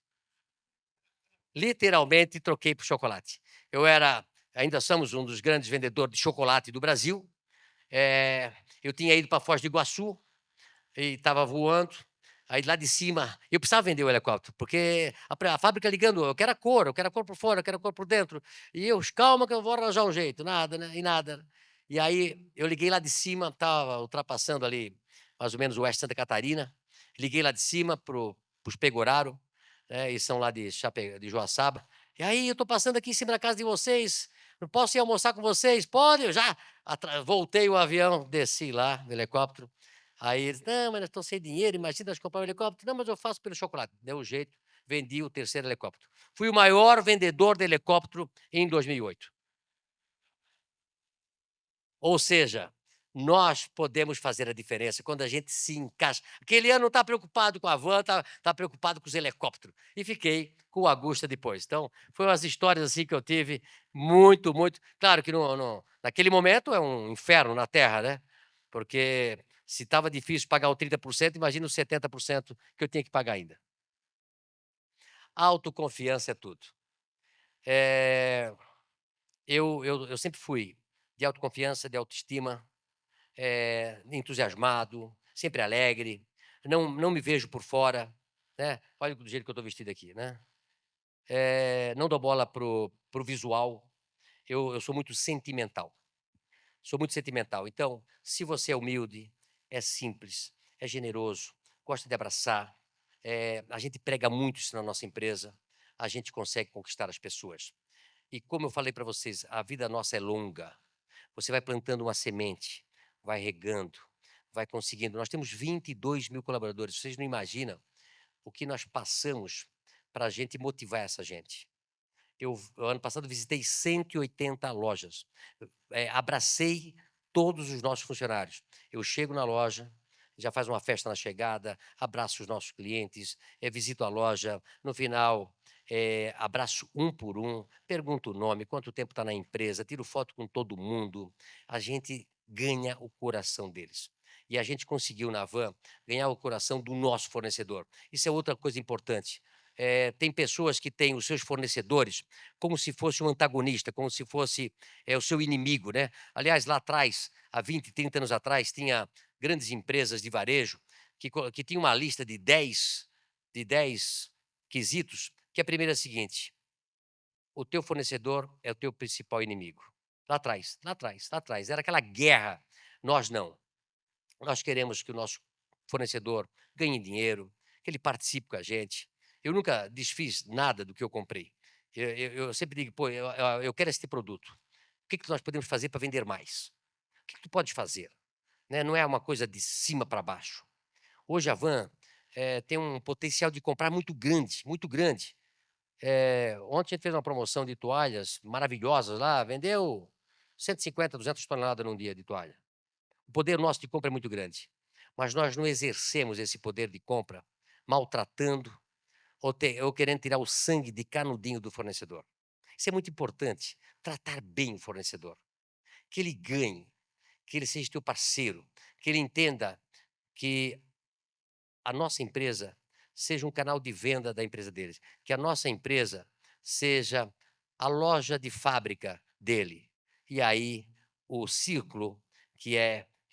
Literalmente troquei por chocolate. Ainda somos um dos grandes vendedores de chocolate do Brasil. Eu tinha ido para Foz do Iguaçu e estava voando. Aí lá de cima, eu precisava vender o helicóptero, porque a fábrica ligando: "Eu quero a cor por fora, eu quero a cor por dentro". E eu: "Calma que eu vou arranjar um jeito", nada, né, e nada. E aí eu liguei lá de cima, estava ultrapassando ali mais ou menos o oeste de Santa Catarina, liguei lá de cima para os Pegoraro, né, eles são lá de Joaçaba. "E aí, eu estou passando aqui em cima da casa de vocês, não posso ir almoçar com vocês?". "Pode", eu já voltei o avião, desci lá do helicóptero. Aí eles: "Não, mas nós estamos sem dinheiro, imagina nós comprar um helicóptero". "Não, mas eu faço pelo chocolate". Deu um jeito, vendi o terceiro helicóptero. Fui o maior vendedor de helicóptero em 2008. Ou seja, nós podemos fazer a diferença quando a gente se encaixa. Aquele ano não está preocupado com a van, está preocupado com os helicópteros. E fiquei com o Agusta depois. Então, foram as histórias assim que eu tive, muito, muito. Claro que naquele momento é um inferno na Terra, né? Porque se estava difícil pagar o 30%, imagina os 70% que eu tinha que pagar ainda. Autoconfiança é tudo. Eu sempre fui de autoconfiança, de autoestima, entusiasmado, sempre alegre, não me vejo por fora, né? Olha do jeito que eu estou vestido aqui, né? Não dou bola pro visual, eu sou muito sentimental. Sou muito sentimental. Então, se você é humilde, é simples, é generoso, gosta de abraçar, a gente prega muito isso na nossa empresa, a gente consegue conquistar as pessoas. E como eu falei para vocês, a vida nossa é longa. Você vai plantando uma semente, vai regando, vai conseguindo. Nós temos 22 mil colaboradores. Vocês não imaginam o que nós passamos para a gente motivar essa gente. Eu, ano passado, visitei 180 lojas. Abracei todos os nossos funcionários. Eu chego na loja, já faz uma festa na chegada, abraço os nossos clientes, visito a loja, no final, abraço um por um, pergunto o nome, quanto tempo está na empresa, tiro foto com todo mundo. A gente ganha o coração deles. E a gente conseguiu, na Van, ganhar o coração do nosso fornecedor. Isso é outra coisa importante. Tem pessoas que têm os seus fornecedores como se fosse um antagonista, como se fosse o seu inimigo, né? Aliás, lá atrás, há 20, 30 anos atrás, tinha grandes empresas de varejo que tinham uma lista de 10 quesitos, que a primeira é a seguinte: o teu fornecedor é o teu principal inimigo. Lá atrás, lá atrás, lá atrás. Era aquela guerra. Nós não. Nós queremos que o nosso fornecedor ganhe dinheiro, que ele participe com a gente. Eu nunca desfiz nada do que eu comprei. Eu sempre digo, pô, eu quero esse produto. O que nós podemos fazer para vender mais? O que tu podes fazer? Né? Não é uma coisa de cima para baixo. Hoje a Van tem um potencial de comprar muito grande, muito grande. Ontem a gente fez uma promoção de toalhas maravilhosas lá, vendeu 150, 200 toneladas num dia de toalha. O poder nosso de compra é muito grande, mas nós não exercemos esse poder de compra maltratando ou querendo tirar o sangue de canudinho do fornecedor. Isso é muito importante, tratar bem o fornecedor, que ele ganhe, que ele seja teu parceiro, que ele entenda que a nossa empresa seja um canal de venda da empresa deles, que a nossa empresa seja a loja de fábrica dele. E aí o círculo que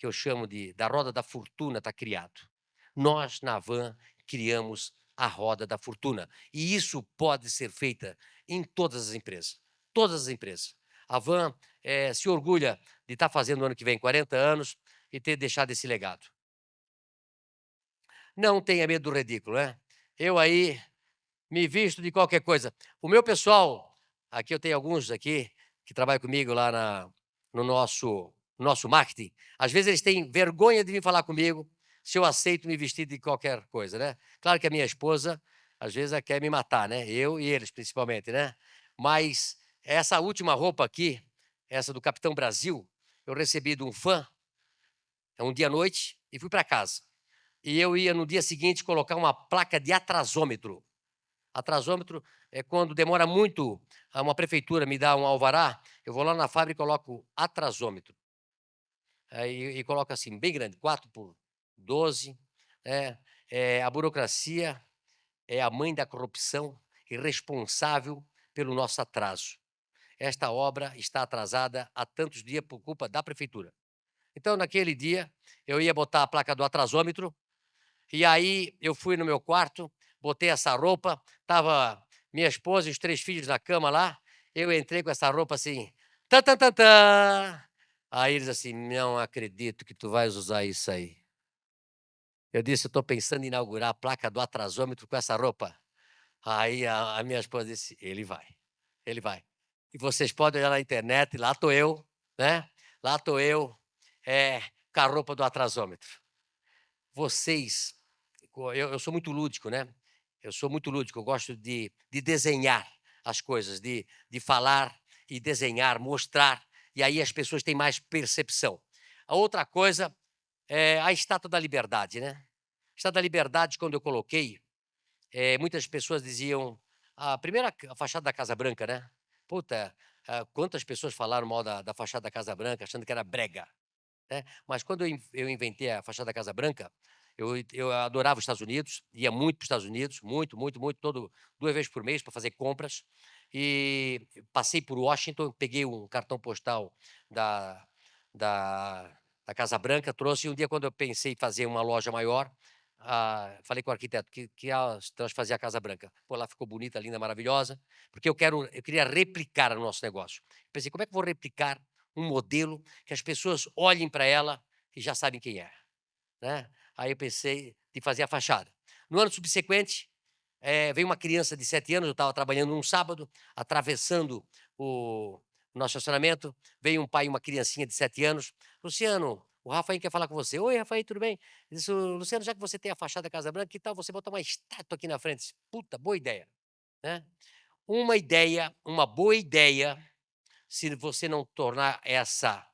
eu chamo da roda da fortuna está criado. Nós, na Van, criamos a roda da fortuna. E isso pode ser feita em todas as empresas. Todas as empresas. A Van se orgulha de estar fazendo no ano que vem 40 anos e ter deixado esse legado. Não tenha medo do ridículo, né? Eu aí me visto de qualquer coisa. O meu pessoal, aqui eu tenho alguns aqui que trabalham comigo lá no nosso marketing. Às vezes eles têm vergonha de vir falar comigo se eu aceito me vestir de qualquer coisa, né? Claro que a minha esposa, às vezes, ela quer me matar, né? Eu e eles, principalmente, né? Mas essa última roupa aqui, essa do Capitão Brasil, eu recebi de um fã, um dia à noite, e fui para casa. E eu ia, no dia seguinte, colocar uma placa de atrasômetro. Atrasômetro é quando demora muito, uma prefeitura me dá um alvará, eu vou lá na fábrica e coloco atrasômetro. E coloco assim, bem grande, 4 por 12. A burocracia é a mãe da corrupção e responsável pelo nosso atraso. Esta obra está atrasada há tantos dias por culpa da prefeitura. Então, naquele dia, eu ia botar a placa do atrasômetro, e aí eu fui no meu quarto, botei essa roupa, estava minha esposa e os 3 filhos na cama lá, eu entrei com essa roupa assim, tã, tã, tã, tã. Aí eles assim, não acredito que tu vais usar isso aí. Eu disse, eu estou pensando em inaugurar a placa do atrasômetro com essa roupa. Aí a minha esposa disse, ele vai, ele vai. E vocês podem olhar na internet, lá estou eu, né? Lá estou eu, com a roupa do atrasômetro. Vocês, eu sou muito lúdico, né? Eu sou muito lúdico, eu gosto de desenhar as coisas, de falar e desenhar, mostrar, e aí as pessoas têm mais percepção. A outra coisa é a Estátua da Liberdade, né. Estátua da Liberdade, quando eu coloquei, muitas pessoas diziam a primeira a fachada da Casa Branca, né. Puta, quantas pessoas falaram mal da fachada da Casa Branca, achando que era brega, né. Mas quando eu inventei a fachada da Casa Branca, eu adorava os Estados Unidos, ia muito para os Estados Unidos, muito, muito, muito, 2 vezes por mês para fazer compras, e passei por Washington, peguei um cartão postal da da da Casa Branca, trouxe, e um dia quando eu pensei em fazer uma loja maior, falei com o arquiteto que nós fazer a Casa Branca. Pô, lá ficou bonita, linda, maravilhosa, porque eu queria replicar o nosso negócio. Pensei: "Como é que eu vou replicar um modelo que as pessoas olhem para ela e já sabem quem é?", né. Aí eu pensei em fazer a fachada. No ano subsequente, veio uma criança de 7 anos, eu estava trabalhando num sábado, atravessando o nosso estacionamento, veio um pai e uma criancinha de 7 anos: "Luciano, o Rafael quer falar com você". "Oi, Rafael, tudo bem?". Ele disse: Luciano, já que você tem a fachada da Casa Branca, que tal você botar uma estátua aqui na frente?". Disse: "Puta, boa ideia", né. Uma boa ideia, se você não tornar essa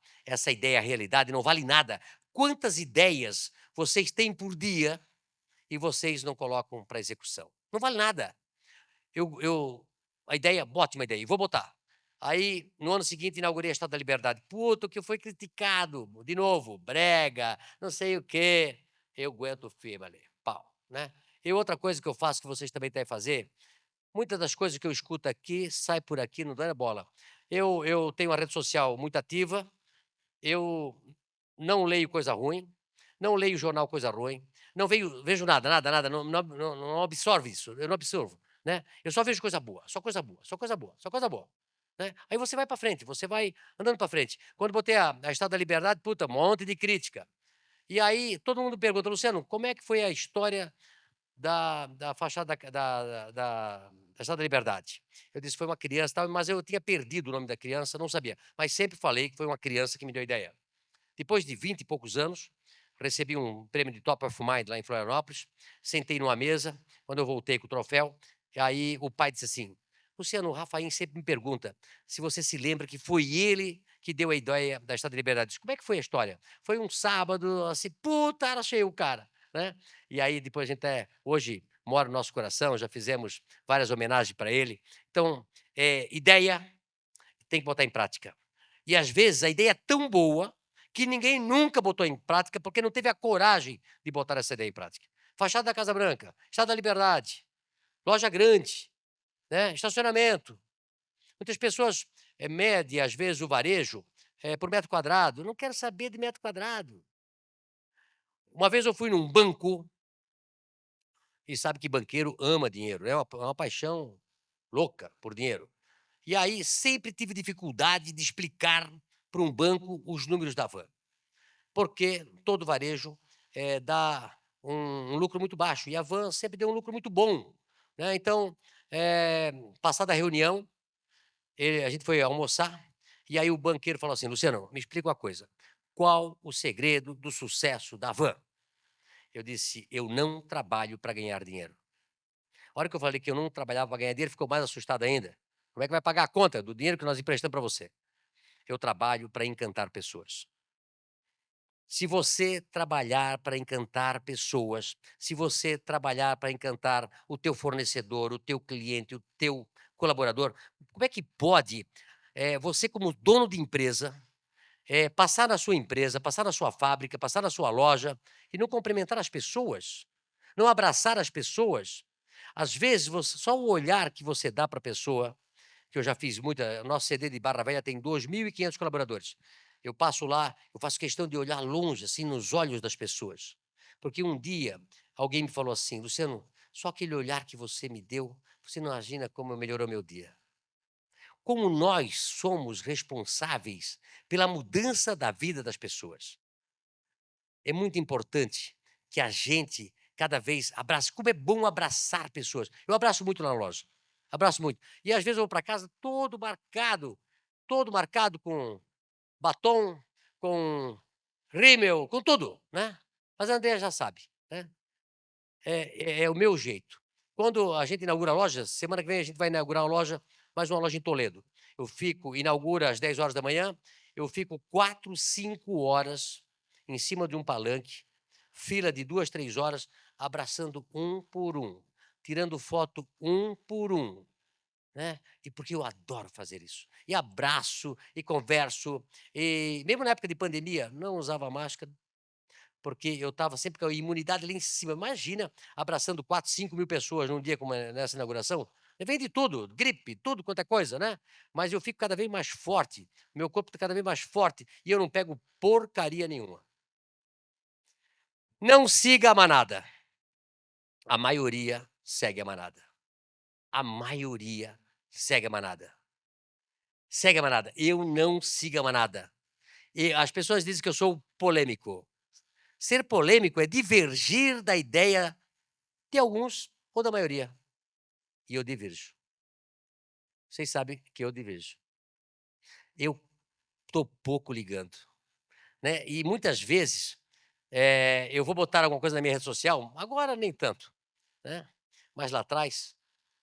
ideia realidade, não vale nada. Quantas ideias vocês têm por dia e vocês não colocam para execução? Não vale nada. Eu a ideia, ótima ideia, e vou botar. Aí, no ano seguinte, inaugurei a Estátua da Liberdade. Puta, o que foi criticado, de novo, brega, não sei o quê. Eu aguento firme ali, pau, né. E outra coisa que eu faço, que vocês também devem fazer, muitas das coisas que eu escuto aqui, sai por aqui, não dá bola. Eu tenho uma rede social muito ativa, eu não leio coisa ruim, não leio jornal coisa ruim, não vejo nada, nada, nada, não absorve isso, eu não absorvo, né. Eu só vejo coisa boa, só coisa boa, só coisa boa, só coisa boa, né. Aí você vai para frente, você vai andando para frente. Quando botei a Estátua da Liberdade, puta, um monte de crítica. E aí todo mundo pergunta: "Luciano, como é que foi a história da fachada da Estátua da Liberdade?". Eu disse: "Foi uma criança, tal", mas eu tinha perdido o nome da criança, não sabia, mas sempre falei que foi uma criança que me deu a ideia. Depois de 20 e poucos anos, recebi um prêmio de Top of Mind lá em Florianópolis, sentei numa mesa, quando eu voltei com o troféu, e aí o pai disse assim: "Luciano, o Rafael sempre me pergunta se você se lembra que foi ele que deu a ideia da Estátua da Liberdade". Eu disse: "Como é que foi a história?". "Foi um sábado, assim", puta, achei o cara, né. E aí depois a gente hoje mora no nosso coração, já fizemos várias homenagens para ele. Então, ideia tem que botar em prática. E às vezes a ideia é tão boa que ninguém nunca botou em prática, porque não teve a coragem de botar essa ideia em prática. Fachada da Casa Branca, Estátua da Liberdade, loja grande, né, estacionamento. Muitas pessoas medem, às vezes, o varejo por metro quadrado. Não quero saber de metro quadrado. Uma vez eu fui num banco, e sabe que banqueiro ama dinheiro, é uma paixão louca por dinheiro. E aí sempre tive dificuldade de explicar para um banco os números da van, porque todo varejo dá um lucro muito baixo e a van sempre deu um lucro muito bom, né. Então, passada a reunião, a gente foi almoçar, e aí o banqueiro falou assim: "Luciano, me explica uma coisa, qual o segredo do sucesso da van?". Eu disse: "Eu não trabalho para ganhar dinheiro". A hora que eu falei que eu não trabalhava para ganhar dinheiro, ficou mais assustado ainda. "Como é que vai pagar a conta do dinheiro que nós emprestamos para você?". Eu trabalho para encantar pessoas. Se você trabalhar para encantar pessoas, se você trabalhar para encantar o teu fornecedor, o teu cliente, o teu colaborador, como é que pode, você como dono de empresa, passar na sua empresa, passar na sua fábrica, passar na sua loja e não cumprimentar as pessoas, não abraçar as pessoas? Às vezes, só o olhar que você dá para a pessoa, que eu já fiz muita, nosso CD de Barra Velha tem 2.500 colaboradores. Eu passo lá, eu faço questão de olhar longe, assim, nos olhos das pessoas. Porque um dia alguém me falou assim: "Luciano, só aquele olhar que você me deu, você não imagina como melhorou meu dia". Como nós somos responsáveis pela mudança da vida das pessoas. É muito importante que a gente cada vez abrace. Como é bom abraçar pessoas. Eu abraço muito na loja, abraço muito. E às vezes eu vou para casa todo marcado com batom, com rímel, com tudo, né. Mas a Andrea já sabe, né. É o meu jeito. Quando a gente inaugura a loja, semana que vem a gente vai inaugurar uma loja, mais uma loja em Toledo. Inaugura às 10 horas da manhã, eu fico 4, 5 horas em cima de um palanque, fila de 2, 3 horas, abraçando um por um, tirando foto um por um, né? E porque eu adoro fazer isso. E abraço, e converso, e mesmo na época de pandemia, não usava máscara, porque eu estava sempre com a imunidade lá em cima. Imagina abraçando 4, 5 mil pessoas num dia como nessa inauguração. Vem de tudo, gripe, tudo quanto é coisa, né? Mas eu fico cada vez mais forte, meu corpo está cada vez mais forte e eu não pego porcaria nenhuma. Não siga a manada. A maioria segue a manada. A maioria segue a manada. Segue a manada. Eu não sigo a manada. E as pessoas dizem que eu sou polêmico. Ser polêmico é divergir da ideia de alguns ou da maioria. E eu divirjo. Vocês sabem que eu divirjo. Eu estou pouco ligando, né? E muitas vezes eu vou botar alguma coisa na minha rede social, agora nem tanto, né? Mas lá atrás,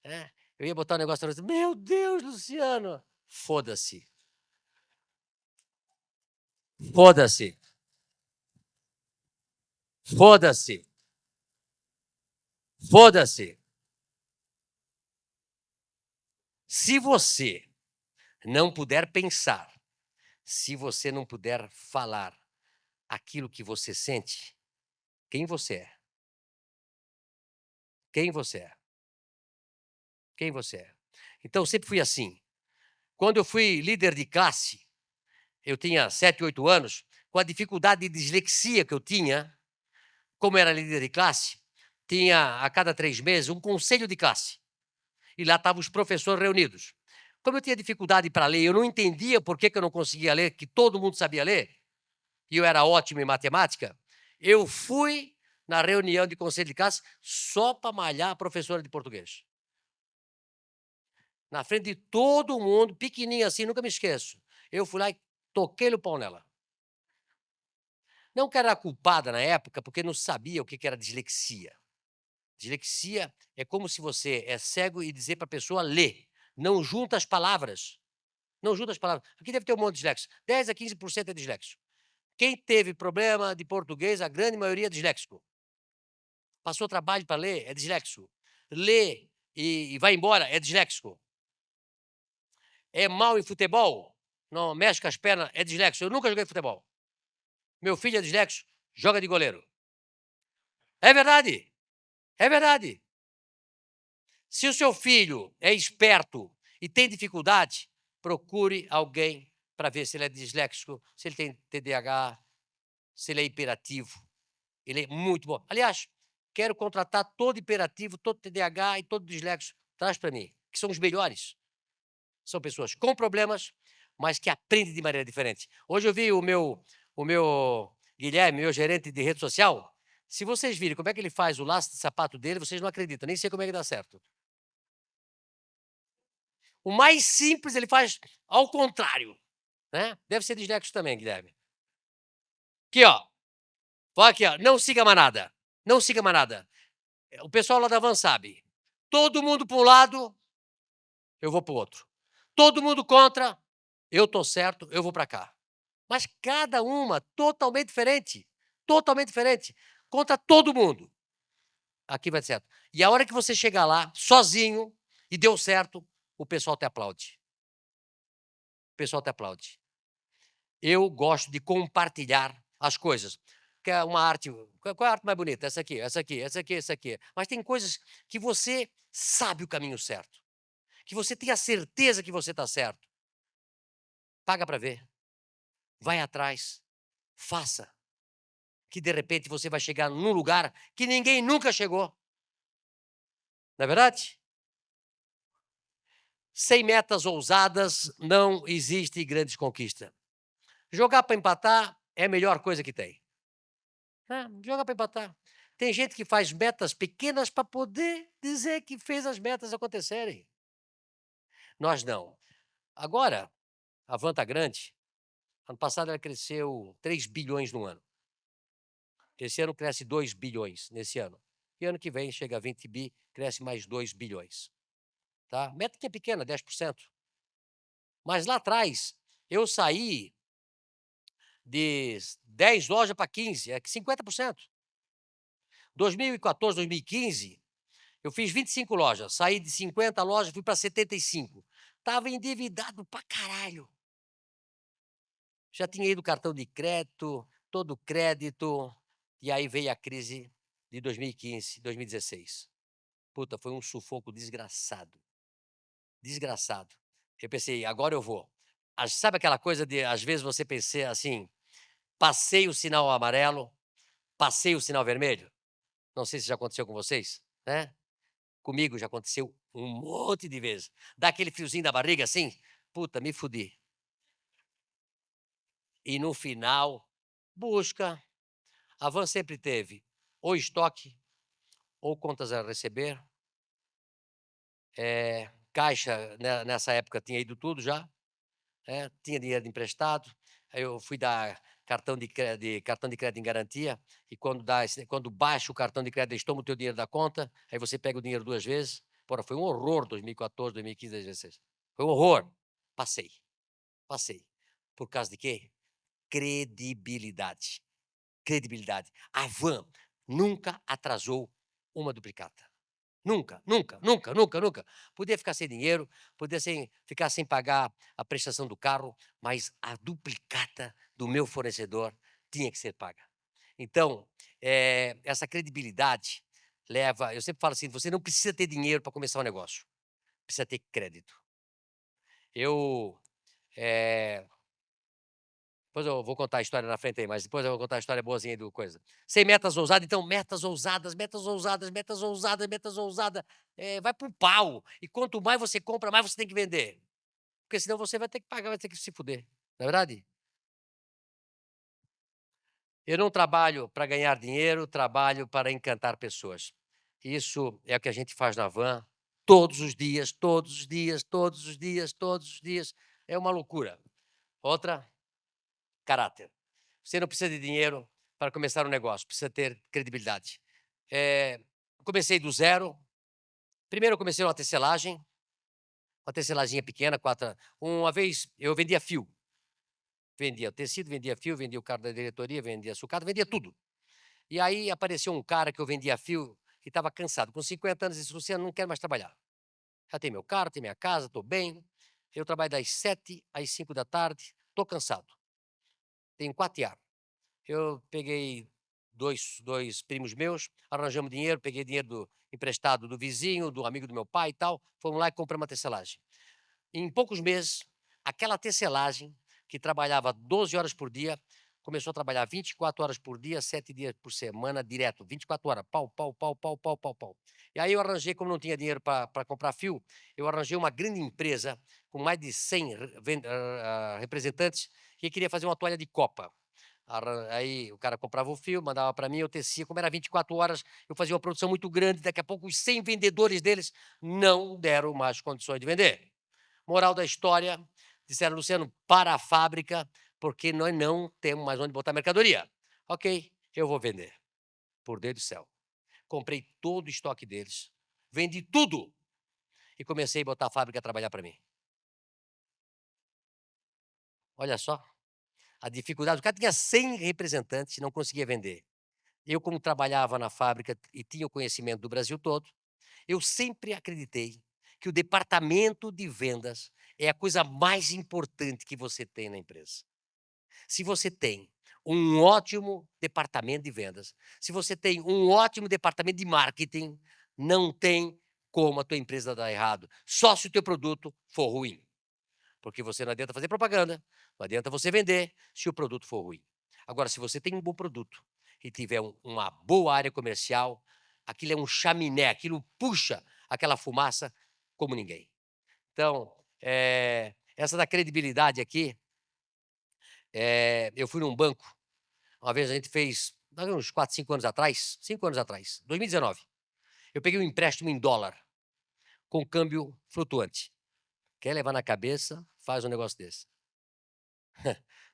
né? Eu ia botar um negócio na rede, meu Deus, Luciano, foda-se. Foda-se. Foda-se. Foda-se. Se você não puder pensar, se você não puder falar aquilo que você sente, quem você é? Quem você é? Quem você é? Então, eu sempre fui assim. Quando eu fui líder de classe, eu tinha 7, 8 anos, com a dificuldade de dislexia que eu tinha, como era líder de classe, tinha a cada 3 meses um conselho de classe. E lá estavam os professores reunidos. Como eu tinha dificuldade para ler, eu não entendia por que eu não conseguia ler, que todo mundo sabia ler, e eu era ótimo em matemática, eu fui na reunião de conselho de classe só para malhar a professora de português. Na frente de todo mundo, pequenininha assim, nunca me esqueço. Eu fui lá e toquei o pau nela. Não que era culpada na época, porque não sabia o que era dislexia. Dislexia é como se você é cego e dizer para a pessoa ler. Não junta as palavras. Não junta as palavras. Aqui deve ter um monte de disléxico. 10 a 15% é disléxico. Quem teve problema de português, a grande maioria é disléxico. Passou trabalho para ler, é disléxico. Lê e vai embora, é disléxico. É mal em futebol, não mexe com as pernas, é disléxico. Eu nunca joguei futebol. Meu filho é disléxico, joga de goleiro. É verdade, é verdade. Se o seu filho é esperto e tem dificuldade, procure alguém para ver se ele é disléxico, se ele tem TDAH, se ele é hiperativo. Ele é muito bom. Aliás, quero contratar todo hiperativo, todo TDAH e todo disléxico. Traz para mim, que são os melhores. São pessoas com problemas, mas que aprendem de maneira diferente. Hoje eu vi o meu Guilherme, meu gerente de rede social. Se vocês virem como é que ele faz o laço de sapato dele, vocês não acreditam, nem sei como é que dá certo. O mais simples ele faz ao contrário, né? Deve ser disléxico também, Guilherme. Aqui, ó. Olha aqui, ó. Não siga manada. Não siga manada. O pessoal lá da Van sabe. Todo mundo para um lado, eu vou para o outro. Todo mundo contra, eu estou certo, eu vou para cá. Mas cada uma totalmente diferente. Totalmente diferente. Contra todo mundo. Aqui vai dar certo. E a hora que você chegar lá, sozinho, e deu certo, o pessoal te aplaude. O pessoal te aplaude. Eu gosto de compartilhar as coisas. Que é uma arte. Qual é a arte mais bonita? Essa aqui, essa aqui, essa aqui, essa aqui. Mas tem coisas que você sabe o caminho certo. Que você tem a certeza que você está certo. Paga para ver. Vai atrás. Faça. Que de repente você vai chegar num lugar que ninguém nunca chegou. Não é verdade? Sem metas ousadas não existe grandes conquistas. Jogar para empatar é a melhor coisa que tem. Joga para empatar. Tem gente que faz metas pequenas para poder dizer que fez as metas acontecerem. Nós não. Agora, a Van está grande. Ano passado ela cresceu 3 bilhões no ano. Esse ano cresce 2 bilhões nesse ano. e ano que vem chega a 20 bi, cresce mais 2 bilhões. Tá? Meta que é pequena, 10%. Mas lá atrás, eu saí de 10 lojas para 15, é que 50%. 2014, 2015, eu fiz 25 lojas, saí de 50 lojas, fui para 75. Estava endividado pra caralho. Já tinha ido cartão de crédito, todo crédito, e aí veio a crise de 2015, 2016. Puta, foi um sufoco desgraçado. Desgraçado. Eu pensei: "Agora eu vou". Sabe aquela coisa de, às vezes, você pensa assim: "Passei o sinal amarelo, passei o sinal vermelho"? Não sei se já aconteceu com vocês, né? Comigo já aconteceu um monte de vezes. Dá aquele friozinho da barriga assim: "Puta, me fudi". E no final, busca. A Van sempre teve ou estoque, ou contas a receber, caixa, né, nessa época tinha ido tudo já, tinha dinheiro emprestado, aí eu fui dar cartão de crédito em garantia, e quando baixa o cartão de crédito, eles tomam o teu dinheiro da conta, aí você pega o dinheiro 2 vezes. Porra, foi um horror 2014, 2015, 2016. Foi um horror. Passei, passei. Por causa de quê? Credibilidade. Credibilidade. A Van nunca atrasou uma duplicata. Nunca, nunca, nunca, nunca, nunca. Podia ficar sem dinheiro, ficar sem pagar a prestação do carro, mas a duplicata do meu fornecedor tinha que ser paga. Então, essa credibilidade leva. Eu sempre falo assim: você não precisa ter dinheiro para começar um negócio, precisa ter crédito. Eu. Depois eu vou contar a história na frente aí, mas depois eu vou contar a história boazinha do coisa. Sem metas ousadas, então metas ousadas, metas ousadas, metas ousadas, metas ousadas, vai para o pau. E quanto mais você compra, mais você tem que vender. Porque senão você vai ter que pagar, vai ter que se fuder. Não é verdade? Eu não trabalho para ganhar dinheiro, trabalho para encantar pessoas. Isso é o que a gente faz na Van todos os dias, todos os dias, todos os dias, todos os dias. É uma loucura. Outra, caráter. Você não precisa de dinheiro para começar um negócio, precisa ter credibilidade. Comecei do zero. Primeiro eu comecei uma tecelaginha pequena, uma vez eu vendia fio. Vendia tecido, vendia fio, vendia o carro da diretoria, vendia sucata, vendia tudo. E aí apareceu um cara que eu vendia fio, que estava cansado. Com 50 anos, disse: "Luciano, não quero mais trabalhar. Já tenho meu carro, tenho minha casa, estou bem. Eu trabalho das 7 às 5 da tarde, estou cansado. Tenho 4 anos". Eu peguei dois primos meus, arranjamos dinheiro, peguei dinheiro emprestado do vizinho, do amigo do meu pai e tal, fomos lá e compramos uma tecelagem. Em poucos meses, aquela tecelagem, que trabalhava 12 horas por dia, começou a trabalhar 24 horas por dia, 7 dias por semana, direto, 24 horas, pau, pau, pau, pau, pau, pau, pau. E aí eu arranjei, como não tinha dinheiro para comprar fio, eu arranjei uma grande empresa com mais de 100 representantes que queria fazer uma toalha de copa. Aí o cara comprava o fio, mandava para mim, eu tecia. Como era 24 horas, eu fazia uma produção muito grande. Daqui a pouco, os 100 vendedores deles não deram mais condições de vender. Moral da história: disseram: "Luciano, para a fábrica, porque nós não temos mais onde botar mercadoria". Ok, eu vou vender. Por Deus do céu. Comprei todo o estoque deles, vendi tudo e comecei a botar a fábrica a trabalhar para mim. Olha só a dificuldade. O cara tinha 100 representantes e não conseguia vender. Eu, como trabalhava na fábrica e tinha o conhecimento do Brasil todo, eu sempre acreditei que o departamento de vendas é a coisa mais importante que você tem na empresa. Se você tem um ótimo departamento de vendas, se você tem um ótimo departamento de marketing, não tem como a tua empresa dar errado. Só se o teu produto for ruim. Porque você não adianta fazer propaganda, não adianta você vender se o produto for ruim. Agora, se você tem um bom produto e tiver uma boa área comercial, aquilo é um chaminé, aquilo puxa aquela fumaça como ninguém. Então, essa da credibilidade aqui, eu fui num banco, uma vez a gente fez, uns 4, 5 anos atrás, 5 anos atrás, 2019, eu peguei um empréstimo em dólar, com câmbio flutuante. Quer levar na cabeça, faz um negócio desse.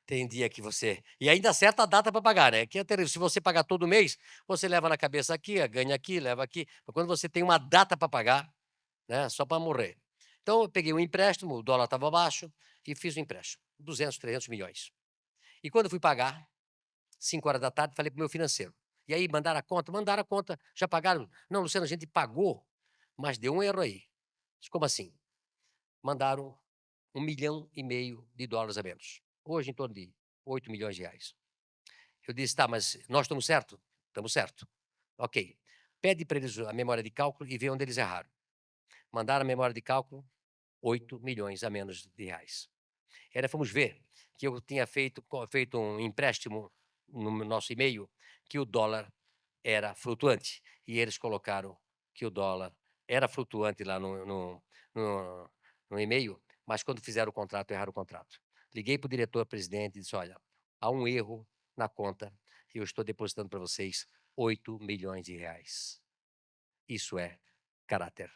Tem dia que você e ainda acerta a data para pagar, né, que é terrível. Se você pagar todo mês, você leva na cabeça aqui, ganha aqui, leva aqui. Mas quando você tem uma data para pagar, né, só para morrer. Então eu peguei um empréstimo, o dólar estava baixo, e fiz o empréstimo, 200, 300 milhões. E quando eu fui pagar, 5 horas da tarde, falei para o meu financeiro. E aí mandaram a conta? Mandaram a conta, já pagaram? Não, Luciano, a gente pagou, mas deu um erro aí. Disse, como assim? Mandaram US$ 1,5 milhão a menos. Hoje em torno de R$ 8 milhões. Eu disse, tá, mas nós estamos certo? Estamos certo. Ok. Pede para eles a memória de cálculo e vê onde eles erraram. Mandaram a memória de cálculo, 8 milhões a menos de reais. Era, fomos ver que eu tinha feito um empréstimo no nosso e-mail que o dólar era flutuante. E eles colocaram que o dólar era flutuante lá no e-mail, mas quando fizeram o contrato, erraram o contrato. Liguei para o diretor-presidente e disse: olha, há um erro na conta e eu estou depositando para vocês 8 milhões de reais. Isso é caráter.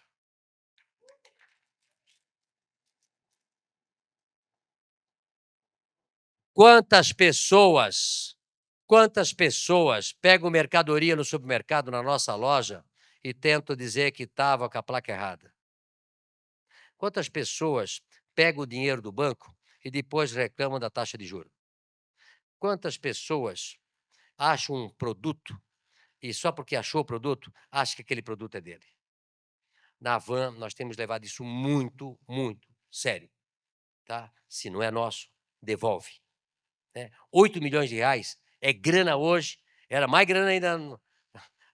Quantas pessoas pegam mercadoria no supermercado, na nossa loja, e tentam dizer que estava com a placa errada? Quantas pessoas pegam o dinheiro do banco e depois reclamam da taxa de juros? Quantas pessoas acham um produto e só porque achou o produto, acha que aquele produto é dele? Na Van, nós temos levado isso muito, muito sério. Tá? Se não é nosso, devolve. Né? 8 milhões de reais é grana hoje, era mais grana ainda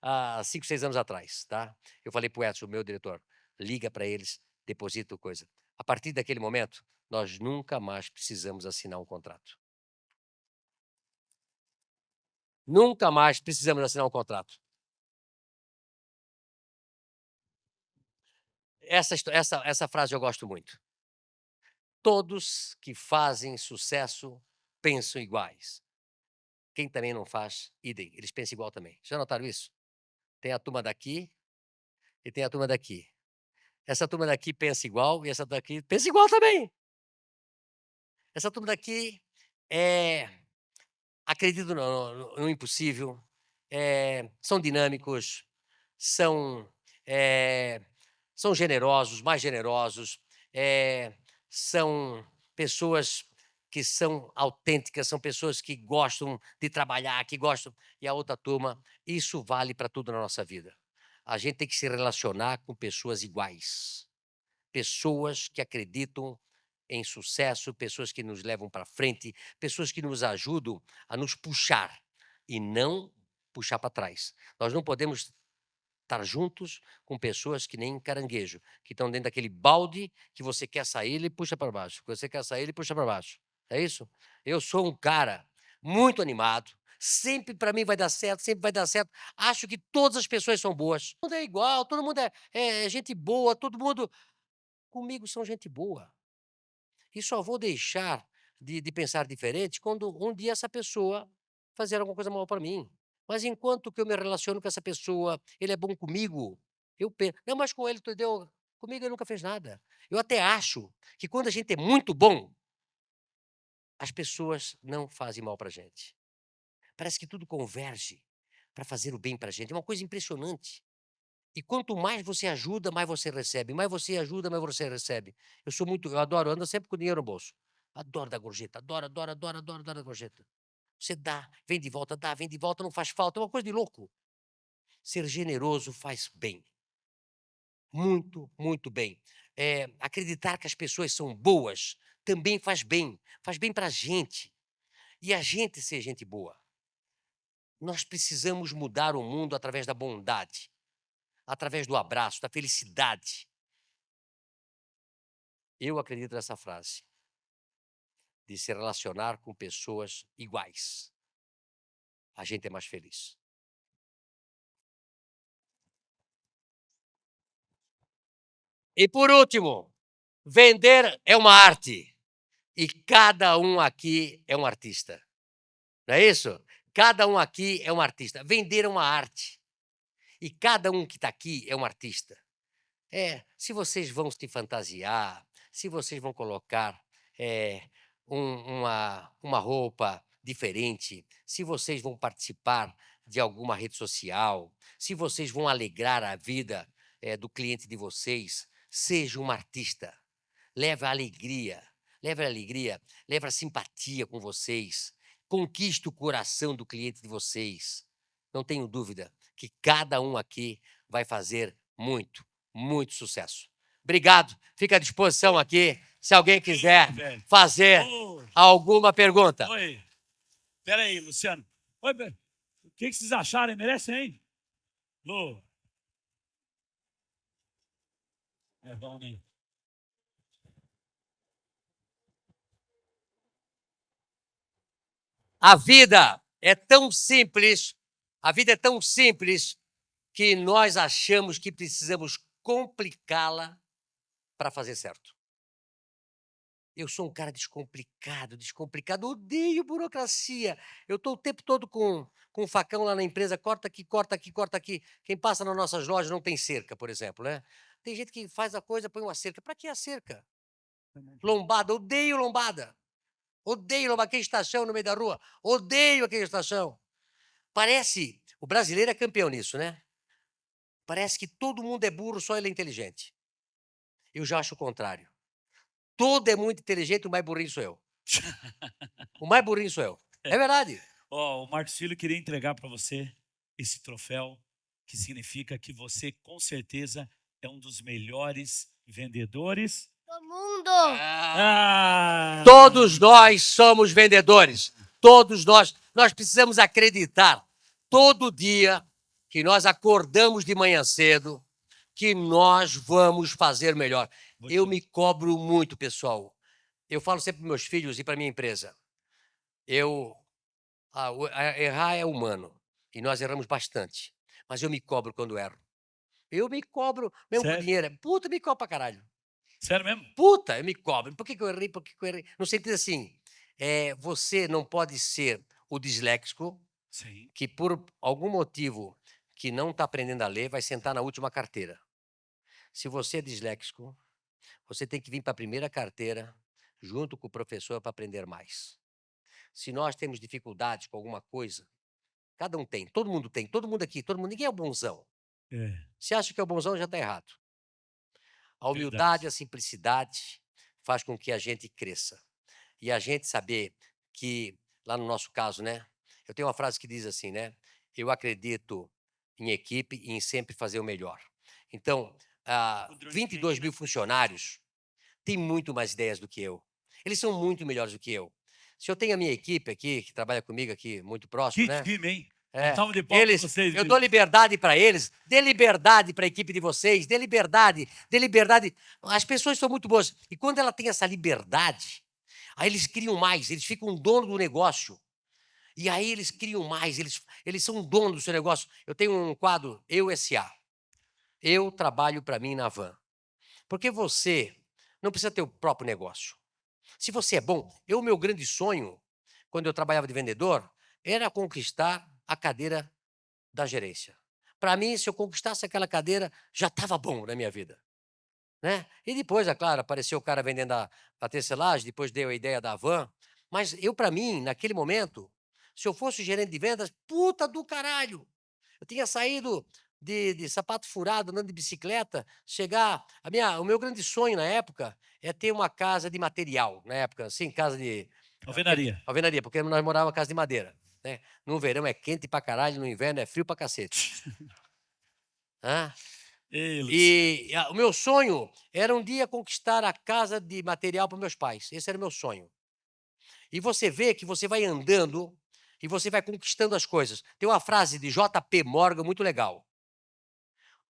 há 5, 6 anos atrás. Tá? Eu falei para o Edson, meu diretor, liga para eles, deposita coisa. A partir daquele momento, nós nunca mais precisamos assinar um contrato. Nunca mais precisamos assinar um contrato. Essa frase eu gosto muito. Todos que fazem sucesso pensam iguais. Quem também não faz, idem, eles pensam igual também. Já notaram isso? Tem a turma daqui e tem a turma daqui. Essa turma daqui pensa igual e essa daqui pensa igual também. Essa turma daqui é, acredita no impossível, são dinâmicos, são, eh, são generosos, mais generosos, são pessoas que são autênticas, são pessoas que gostam de trabalhar, que gostam. E a outra turma, isso vale para tudo na nossa vida. A gente tem que se relacionar com pessoas iguais, pessoas que acreditam em sucesso, pessoas que nos levam para frente, pessoas que nos ajudam a nos puxar e não puxar para trás. Nós não podemos estar juntos com pessoas que nem caranguejo, que estão dentro daquele balde que você quer sair, ele puxa para baixo. Que você quer sair, ele puxa para baixo. É isso? Eu sou um cara muito animado. Sempre para mim vai dar certo, sempre vai dar certo. Acho que todas as pessoas são boas. Todo mundo é igual, todo mundo é gente boa, todo mundo comigo são gente boa. E só vou deixar de pensar diferente quando um dia essa pessoa fazer alguma coisa mal para mim. Mas enquanto que eu me relaciono com essa pessoa, ele é bom comigo, eu penso, não, mas com ele, entendeu? Comigo ele nunca fez nada. Eu até acho que quando a gente é muito bom, as pessoas não fazem mal para a gente. Parece que tudo converge para fazer o bem para a gente. É uma coisa impressionante. E quanto mais você ajuda, mais você recebe. Mais você ajuda, mais você recebe. Eu adoro, ando sempre com dinheiro no bolso. Adoro dar gorjeta, adoro, adoro, adoro, adoro, adoro dar gorjeta. Você dá, vem de volta, não faz falta. É uma coisa de louco. Ser generoso faz bem. Muito, muito bem. Acreditar que as pessoas são boas também faz bem. Faz bem para a gente. E a gente ser gente boa. Nós precisamos mudar o mundo através da bondade, através do abraço, da felicidade. Eu acredito nessa frase, de se relacionar com pessoas iguais. A gente é mais feliz. E por último, vender é uma arte. E cada um aqui é um artista. Não é isso? Cada um aqui é um artista. Vender é uma arte. E cada um que está aqui é um artista. Se vocês vão se fantasiar, se vocês vão colocar uma roupa diferente, se vocês vão participar de alguma rede social, se vocês vão alegrar a vida do cliente de vocês, seja um artista. Leve a alegria, leve a simpatia com vocês, conquiste o coração do cliente de vocês. Não tenho dúvida que cada um aqui vai fazer muito, muito sucesso. Obrigado, fica à disposição aqui, se alguém quiser
velho.
fazer
Ô,
alguma pergunta.
oi. Pera aí, Luciano. Oi, o que vocês acharam? Merece, hein? Lu. É bom, né?
A vida é tão simples, a vida é tão simples que nós achamos que precisamos complicá-la para fazer certo. Eu sou um cara descomplicado, odeio burocracia. Eu estou o tempo todo com um facão lá na empresa, corta aqui, corta aqui, corta aqui. Quem passa nas nossas lojas não tem cerca, por exemplo, né? Tem gente que faz a coisa, põe uma cerca. Para que a cerca? Lombada, odeio lombada. Odeio lombada, aquele estação no meio da rua. Odeio aquele estação. Parece, o brasileiro é campeão nisso, né? Parece que todo mundo é burro, só ele é inteligente. Eu já acho o contrário. Todo é muito inteligente, o mais burrinho sou eu. O mais burrinho sou eu. É verdade.
Ó, o Marcos Filho queria entregar para você esse troféu, que significa que você, com certeza, é um dos melhores vendedores
Do mundo.
Todos nós somos vendedores. Todos nós. Nós precisamos acreditar todo dia que nós acordamos de manhã cedo, que nós vamos fazer melhor. Eu me cobro muito, pessoal. Eu falo sempre para meus filhos e para minha empresa. Errar é humano e nós erramos bastante. Mas eu me cobro quando erro. Eu me cobro, mesmo com
Sério?
dinheiro. Puta, me cobro pra caralho.
Sério mesmo?
Puta, eu me cobro. Por que eu errei? Por que eu errei? No sentido assim, você não pode ser o disléxico
Sim.
que, por algum motivo que não está aprendendo a ler, vai sentar na última carteira. Se você é disléxico, você tem que vir para a primeira carteira junto com o professor para aprender mais. Se nós temos dificuldades com alguma coisa, cada um tem, todo mundo aqui, ninguém é o bonzão.
É,
Se acha que é o bonzão, já está errado. A humildade,
verdade.
a simplicidade faz com que a gente cresça. E a gente saber que, lá no nosso caso, né? Eu tenho uma frase que diz assim, né? Eu acredito em equipe e em sempre fazer o melhor. Então, 22 mil funcionários têm muito mais ideias do que eu. Eles são muito melhores do que eu. Se eu tenho a minha equipe aqui, que trabalha comigo aqui, muito próximo,
Que
né?
time, hein?
É,
Salve de palmas pra vocês.
eu dou liberdade para eles, dê liberdade para a equipe de vocês, dê liberdade. As pessoas são muito boas. E quando ela tem essa liberdade, aí eles criam mais, eles ficam dono do negócio. E aí eles criam mais, eles são dono do seu negócio. Eu tenho um quadro, Eu S.A. Eu trabalho para mim na van. Porque você não precisa ter o próprio negócio. Se você é bom, o meu grande sonho, quando eu trabalhava de vendedor, era conquistar a cadeira da gerência. Para mim, se eu conquistasse aquela cadeira, já estava bom na minha vida. Né? E depois, é claro, apareceu o cara vendendo a tecelagem, depois deu a ideia da van. Mas para mim, naquele momento, se eu fosse gerente de vendas, puta do caralho! Eu tinha saído de sapato furado, andando de bicicleta, o meu grande sonho na época é ter uma casa de material, na época, assim, casa de...
Alvenaria.
Alvenaria, porque nós morávamos em casa de madeira. Né? No verão é quente pra caralho, no inverno é frio pra cacete.
Ei,
O meu sonho era um dia conquistar a casa de material para meus pais. Esse era o meu sonho. E você vê que você vai andando e você vai conquistando as coisas. Tem uma frase de J.P. Morgan muito legal.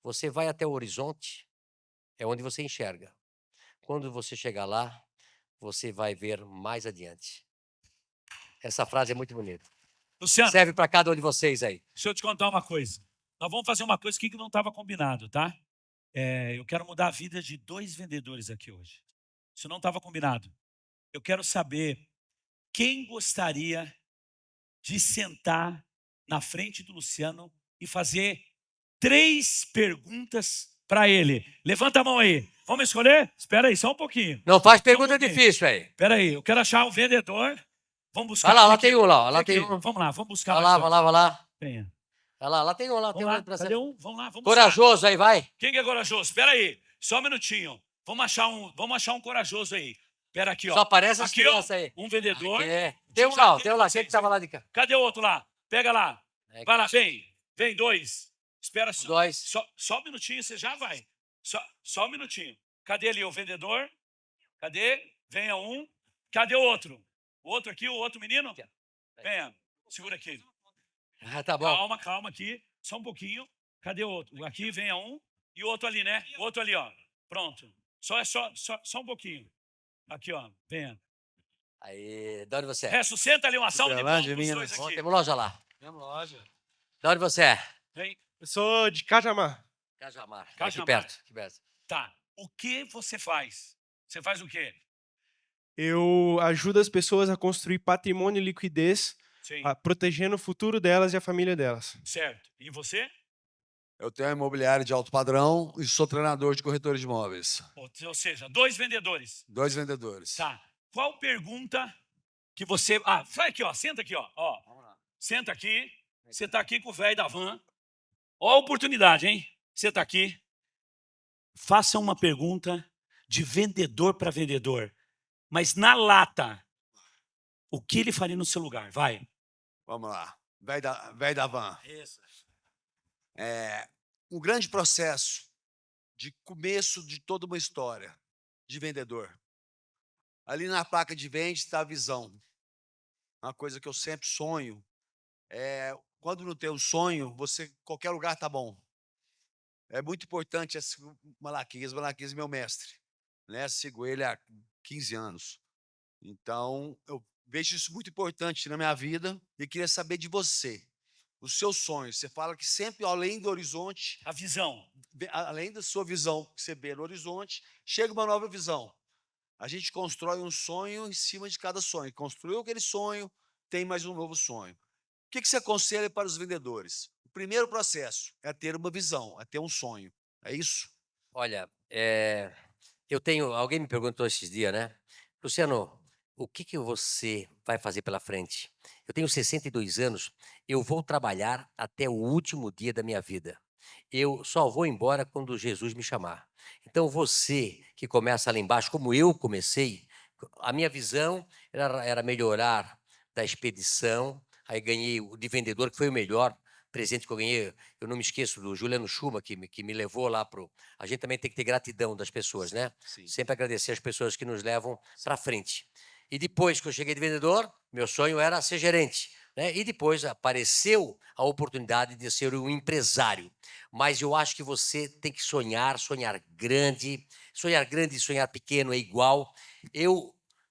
Você vai até o horizonte, é onde você enxerga. Quando você chegar lá, você vai ver mais adiante. Essa frase é muito bonita.
Luciano,
Serve para cada um de vocês aí.
deixa eu te contar uma coisa. Nós vamos fazer uma coisa aqui que não estava combinado, tá? Eu quero mudar a vida de 2 vendedores aqui hoje. Isso não estava combinado. Eu quero saber quem gostaria de sentar na frente do Luciano e fazer 3 perguntas para ele. Levanta a mão aí. Vamos escolher? Espera aí, só um pouquinho.
Não faz pergunta difícil aí.
Espera aí, eu quero achar o vendedor. Vamos buscar.
Olha lá, lá tem um lá. Lá
tem
tem um.
Vamos lá, vamos buscar.
Vai lá, vai lá, vai lá.
Venha.
Olha lá, lá tem um, lá tem um.
Cadê um? Vamos lá, vamos
corajoso
buscar.
aí, vai.
Quem que é corajoso? Espera aí, só um minutinho. Vamos achar um corajoso aí. Espera aqui, ó.
Só aparece as
aqui,
crianças
ó,
aí.
um vendedor.
Tem um lá, tem um lá. Quem que tava lá de cá?
Cadê o outro lá? Pega lá. Vai lá, vem. Vem, dois. Espera só.
Dois.
Só um minutinho, você já vai. Só um minutinho. Cadê ali o vendedor? Cadê? Venha um. Cadê o outro? O outro aqui, o outro menino? Venha. Segura aqui.
Ah, tá bom.
Calma aqui. Só um pouquinho. Cadê o outro? Aqui, venha um. E o outro ali, né? O outro ali, ó. Pronto. Só um pouquinho. Aqui, ó. Venha.
Aí, de onde você é?
Resto, senta ali uma salva de palmas pros dois aqui.
Temos loja lá.
Mesma loja.
De onde você é?
Vem.
Eu sou de Cajamar.
Cajamar. Aqui
Cajamar.
perto. Aqui perto.
Tá. O que você faz? Você faz o quê?
Eu ajudo as pessoas a construir patrimônio e liquidez,
Sim.
protegendo o futuro delas e a família delas.
Certo. E você?
Eu tenho uma imobiliária de alto padrão e sou treinador de corretores de imóveis.
Ou seja, dois vendedores.
2 vendedores.
Tá. Qual pergunta que você... Ah, sai aqui, ó. Senta aqui, ó.
Vamos lá.
Senta aqui. Você tá aqui com o velho da van. Ó a oportunidade, hein? Você tá aqui. Faça uma pergunta de vendedor para vendedor. Mas na lata. O que ele faria no seu lugar? Vai.
Vamos lá. Velho da van.
Isso.
Um grande processo de começo de toda uma história de vendedor. Ali na placa de venda está a visão. Uma coisa que eu sempre sonho é quando não tem um sonho, qualquer lugar tá bom. É muito importante esse Malaquias é meu mestre, né? Sigo ele há 15 anos. Então, eu vejo isso muito importante na minha vida e queria saber de você. Os seus sonhos, você fala que sempre além do horizonte,
A visão.
além da sua visão que você vê no horizonte, chega uma nova visão. A gente constrói um sonho em cima de cada sonho. Construiu aquele sonho, tem mais um novo sonho. O que você aconselha para os vendedores? O primeiro processo é ter uma visão, é ter um sonho. É isso?
Olha, alguém me perguntou esses dias, né? Luciano, o que você vai fazer pela frente? Eu tenho 62 anos, eu vou trabalhar até o último dia da minha vida. Eu só vou embora quando Jesus me chamar. Então você que começa lá embaixo, como eu comecei, a minha visão era melhorar da expedição. Aí ganhei o de vendedor, que foi o melhor presente que eu ganhei. Eu não me esqueço do Juliano Schuma, que me levou lá pro... A gente também tem que ter gratidão das pessoas, né?
Sim.
Sempre agradecer as pessoas que nos levam para frente. E depois que eu cheguei de vendedor, meu sonho era ser gerente, né? E depois apareceu a oportunidade de ser um empresário. Mas eu acho que você tem que sonhar grande. Sonhar grande e sonhar pequeno é igual.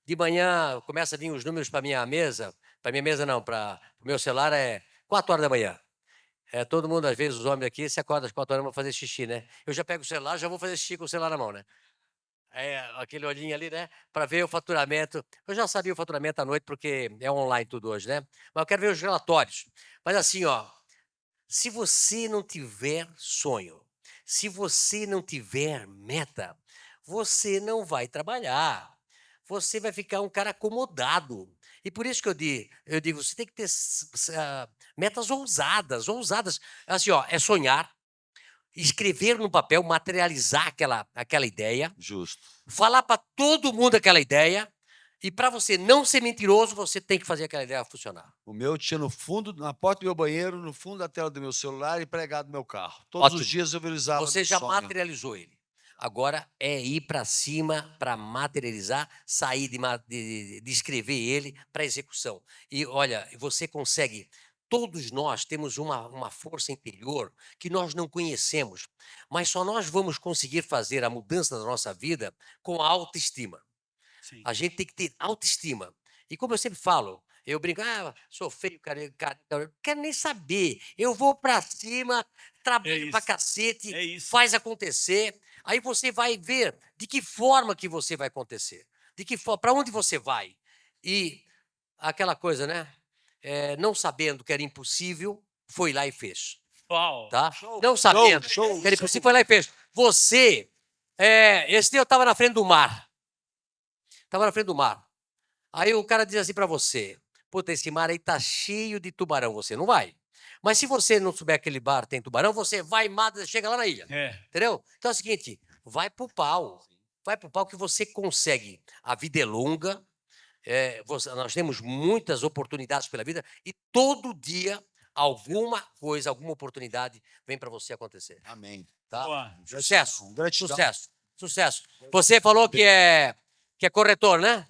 De manhã, começa a vir os números para minha mesa. Para minha mesa não, para o meu celular é 4 horas da manhã. Todo mundo, às vezes, os homens aqui, se acorda às 4 horas para fazer xixi, né? Eu já pego o celular, já vou fazer xixi com o celular na mão, né? Aquele olhinho ali, né? Para ver o faturamento. Eu já sabia o faturamento à noite, porque é online tudo hoje, né? Mas eu quero ver os relatórios. Mas assim, ó, se você não tiver sonho, se você não tiver meta, você não vai trabalhar. Você vai ficar um cara acomodado. E por isso que eu digo, você tem que ter metas ousadas. Assim, ó, é sonhar, escrever no papel, materializar aquela ideia,
Justo.
falar para todo mundo aquela ideia, e para você não ser mentiroso, você tem que fazer aquela ideia funcionar.
O meu tinha no fundo, na porta do meu banheiro, no fundo da tela do meu celular e pregado no meu carro. Todos
Ótimo.
os dias eu visualizava.
Você já materializou ele. Agora é ir para cima para materializar, sair de escrever ele para execução. E olha, você consegue. Todos nós temos uma força interior que nós não conhecemos, mas só nós vamos conseguir fazer a mudança da nossa vida com a autoestima.
Sim.
A gente tem que ter autoestima. E como eu sempre falo, eu brinco, sou feio, cara, não quero nem saber. Eu vou para cima, trabalho pra cacete, faz acontecer. Aí você vai ver de que forma que você vai acontecer. Para onde você vai. E aquela coisa, né? Não sabendo que era impossível, foi lá e fez.
Uau.
Tá? Não sabendo que era impossível, foi lá e fez. você... esse dia eu estava na frente do mar. Estava na frente do mar. Aí o cara diz assim para você, puta, esse mar aí tá cheio de tubarão, você não vai. Mas se você não souber que aquele bar tem tubarão, você vai, mata, chega lá na ilha. Entendeu? Então é o seguinte, vai pro pau. Vai pro pau que você consegue. A vida é longa, nós temos muitas oportunidades pela vida e todo dia alguma coisa, alguma oportunidade vem para você acontecer.
Amém.
Tá?
Boa.
Sucesso,
Gratidão.
sucesso, sucesso. Você falou que é corretor, né?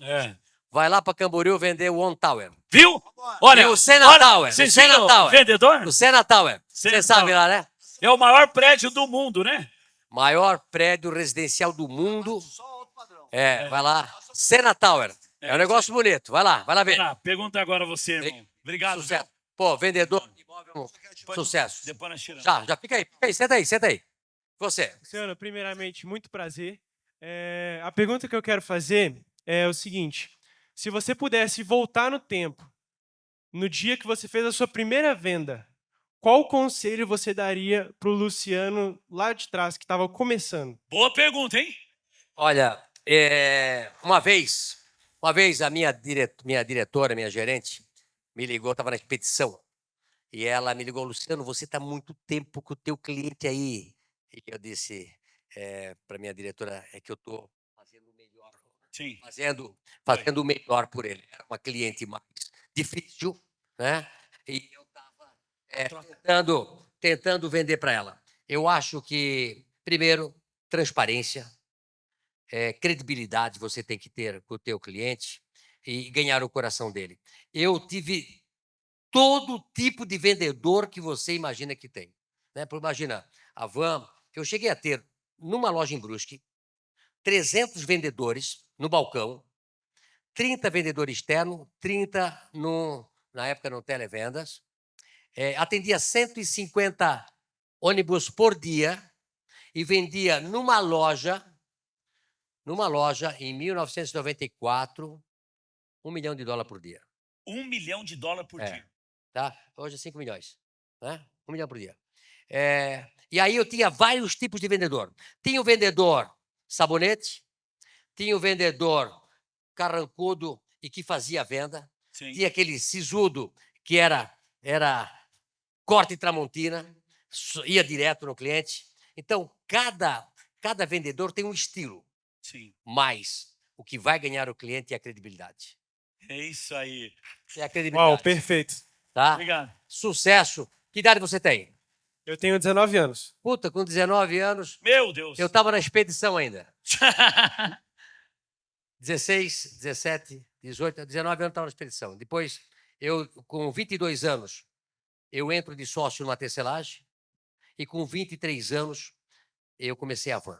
Vai lá para Camboriú vender o One Tower.
Viu? Olha,
E o Sena Tower.
Vocês
O Sena
viram o
Tower.
vendedor?
O Sena Tower.
Sena
Você sabe
Tower.
lá, né?
É o maior prédio do mundo, né?
Maior prédio residencial do mundo.
Só alto padrão.
Vai lá. Sena Tower. É um negócio bonito. Vai lá ver.
Vai lá, pergunta agora você, irmão. Obrigado.
Sucesso. Pô, vendedor de imóvel. Sucesso.
Depois nós tiramos.
Já fica aí. Senta aí. Você.
Luciano, primeiramente, muito prazer. A pergunta que eu quero fazer é o seguinte. Se você pudesse voltar no tempo, no dia que você fez a sua primeira venda, qual conselho você daria para o Luciano lá de trás, que estava começando?
Boa pergunta, hein?
Olha, uma vez a minha diretora, minha gerente, me ligou, estava na expedição, e ela me ligou, Luciano, você está muito tempo com o teu cliente aí. E eu disse para minha diretora, é que eu estou fazendo o melhor.
Sim.
Fazendo o melhor por ele. Era uma cliente mais difícil, né? E eu estava tentando vender para ela. Eu acho que, primeiro, transparência, credibilidade você tem que ter com o teu cliente e ganhar o coração dele. Eu tive todo tipo de vendedor que você imagina que tem. Né? Imagina, a Van, eu cheguei a ter, numa loja em Brusque, 300 vendedores no balcão, 30 vendedores externos, 30 na época no televendas, atendia 150 ônibus por dia e vendia numa loja em 1994, $1 milhão por dia.
$1 milhão por dia.
Tá? Hoje é 5 milhões. Né? 1 milhão por dia. E aí eu tinha vários tipos de vendedor. Tinha o vendedor sabonete, tinha o vendedor carrancudo e que fazia a venda.
Sim.
Tinha aquele sisudo que era corte tramontina, ia direto no cliente. Então, cada vendedor tem um estilo.
Sim.
Mas o que vai ganhar o cliente é a credibilidade.
É isso aí.
É a credibilidade.
Uau, perfeito.
Tá?
Obrigado.
Sucesso. Que idade você tem?
Eu tenho 19 anos.
Puta, com 19 anos,
Meu Deus.
eu estava na expedição ainda. 16, 17, 18, 19 anos estava na expedição. Depois, eu, com 22 anos, eu entro de sócio numa tecelagem e com 23 anos, eu comecei a Van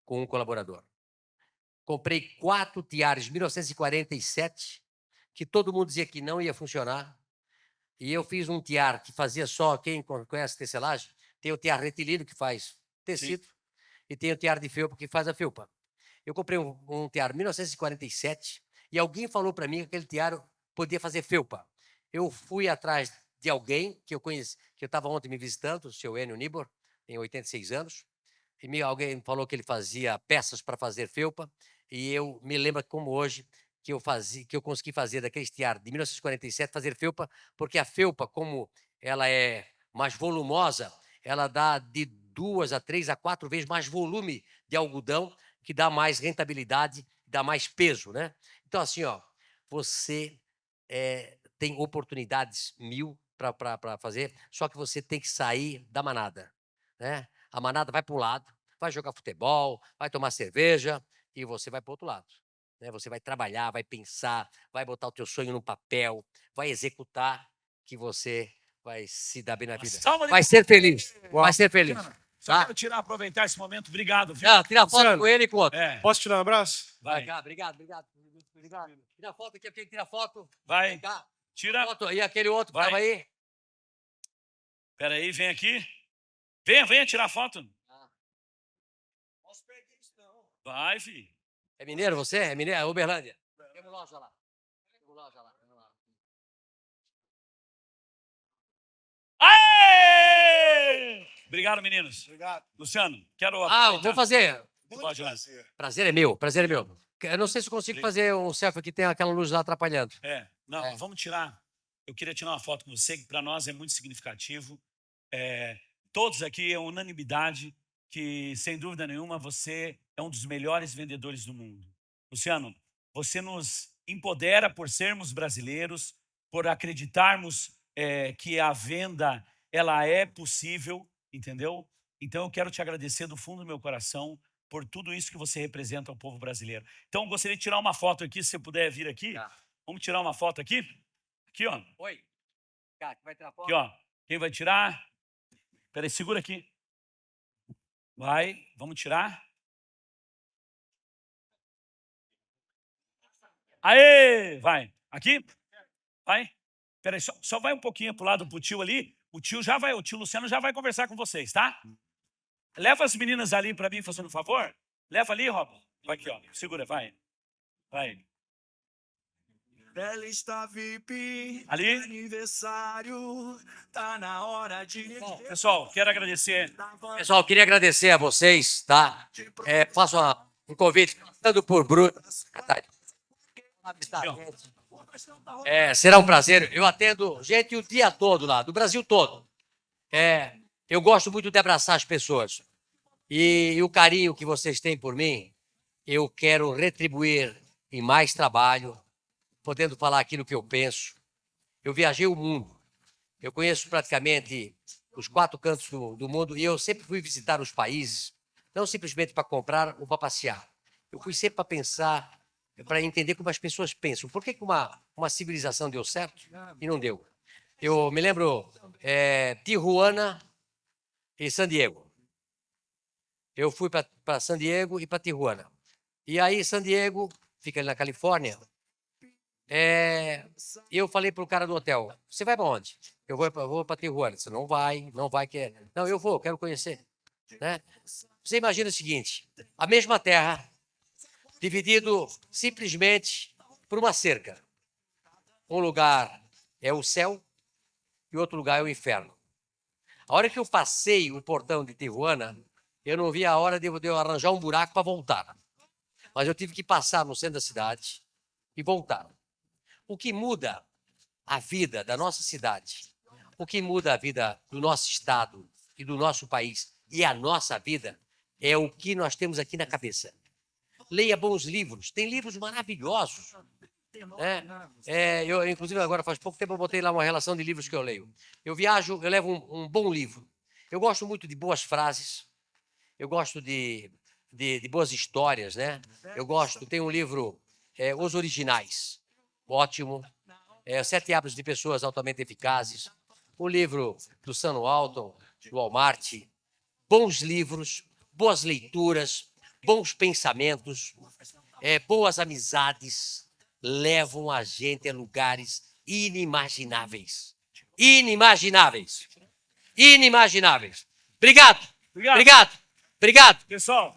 com um colaborador. Comprei 4 tiares de 1947, que todo mundo dizia que não ia funcionar. E eu fiz um tiar que fazia só, quem conhece tecelagem, tem o tiar retilíneo que faz tecido. Sim. E tem o tiar de felpa que faz a felpa. Eu comprei um tiar de 1947 e alguém falou para mim que aquele tiar podia fazer felpa. Eu fui atrás de alguém que eu conheci, que eu estava ontem me visitando, o seu Enio Nibor, tem 86 anos, e alguém falou que ele fazia peças para fazer felpa, e eu me lembro como hoje que eu consegui fazer daquele tiar de 1947, fazer felpa, porque a felpa, como ela é mais volumosa, ela dá de 2 a 3 a 4 vezes mais volume de algodão, que dá mais rentabilidade, dá mais peso, né? Então, assim, ó, você tem oportunidades 1000 para fazer, só que você tem que sair da manada, né? A manada vai para um lado, vai jogar futebol, vai tomar cerveja e você vai para o outro lado. Né? Você vai trabalhar, vai pensar, vai botar o teu sonho no papel, vai executar, que você vai se dar bem na vida. Vai ser feliz. Vai ser feliz.
Só quero aproveitar esse momento. Obrigado, viu?
Tirar foto
Luciano,
com ele e com o outro.
Posso te dar um abraço?
Vai.
Obrigado. Tira foto aqui, quem tira foto.
Vai.
Vem cá.
Tira.
Foto. E aquele outro que
Vai.
estava aí?
Espera aí, vem aqui. Venha tirar foto.
Posso perder isso, não.
Vai, filho.
É mineiro você? É mineiro? É Uberlândia? Temos loja lá.
Aê! Aê! Obrigado, meninos.
Obrigado.
Luciano, quero
Ah,
aproveitar.
vou fazer.
Pode ir lá.
Prazer é meu, prazer é meu. Eu não sei se eu consigo fazer um selfie aqui, tem aquela luz lá atrapalhando.
Não,
É.
vamos tirar. Eu queria tirar uma foto com você, que para nós é muito significativo. Todos aqui é unanimidade que, sem dúvida nenhuma, você é um dos melhores vendedores do mundo. Luciano, você nos empodera por sermos brasileiros, por acreditarmos que a venda ela é possível, entendeu? Então eu quero te agradecer do fundo do meu coração por tudo isso que você representa ao povo brasileiro. Então eu gostaria de tirar uma foto aqui, se você puder vir aqui.
Tá.
Vamos tirar uma foto aqui? Aqui, ó.
Oi. Cara, vai tirar foto?
Aqui, ó. Quem vai tirar? Peraí, segura aqui. Vai, vamos tirar. Aê! Vai. Aqui? Vai. Peraí, só vai um pouquinho pro lado pro tio ali. O tio Luciano já vai conversar com vocês, tá? Leva as meninas ali para mim, fazendo um favor. Leva ali, Rob. Vai aqui, ó. Segura, vai. Vai.
Ela está VIP.
Ali.
Aniversário. Tá na hora de.
Pessoal, quero agradecer.
Pessoal, queria agradecer a vocês, tá? Faço um convite, tanto por Bruno. Será um prazer. Eu atendo gente o dia todo lá, do Brasil todo. Eu gosto muito de abraçar as pessoas. E o carinho que vocês têm por mim, eu quero retribuir em mais trabalho, podendo falar aquilo que eu penso. Eu viajei o mundo. Eu conheço praticamente os 4 cantos do mundo e eu sempre fui visitar os países, não simplesmente para comprar ou para passear. Eu fui sempre para pensar, para entender como as pessoas pensam. Por que uma civilização deu certo e não deu? Eu me lembro Tijuana e San Diego. Eu fui para San Diego e para Tijuana. E aí, San Diego, fica ali na Califórnia. Eu falei para o cara do hotel, você vai para onde? Eu vou para Tijuana. Você não vai, Não, eu vou, quero conhecer. Né? Você imagina o seguinte, a mesma terra, dividido simplesmente por uma cerca. Um lugar é o céu e outro lugar é o inferno. A hora que eu passei o portão de Tijuana, eu não vi a hora de eu arranjar um buraco para voltar. Mas eu tive que passar no centro da cidade e voltar. O que muda a vida da nossa cidade, o que muda a vida do nosso estado e do nosso país e a nossa vida é o que nós temos aqui na cabeça. Leia bons livros, tem livros maravilhosos. Eu, inclusive, agora faz pouco tempo eu botei lá uma relação de livros que eu leio. Eu viajo, eu levo um bom livro. Eu gosto muito de boas frases, eu gosto de boas histórias, né? Tem um livro, Os Originais, ótimo. 7 Hábitos de Pessoas Altamente Eficazes. O livro do Sam Walton, do Walmart. Bons livros, boas leituras, bons pensamentos, boas amizades levam a gente a lugares inimagináveis. Inimagináveis. Inimagináveis. Obrigado.
Obrigado.
Obrigado. Obrigado.
Pessoal,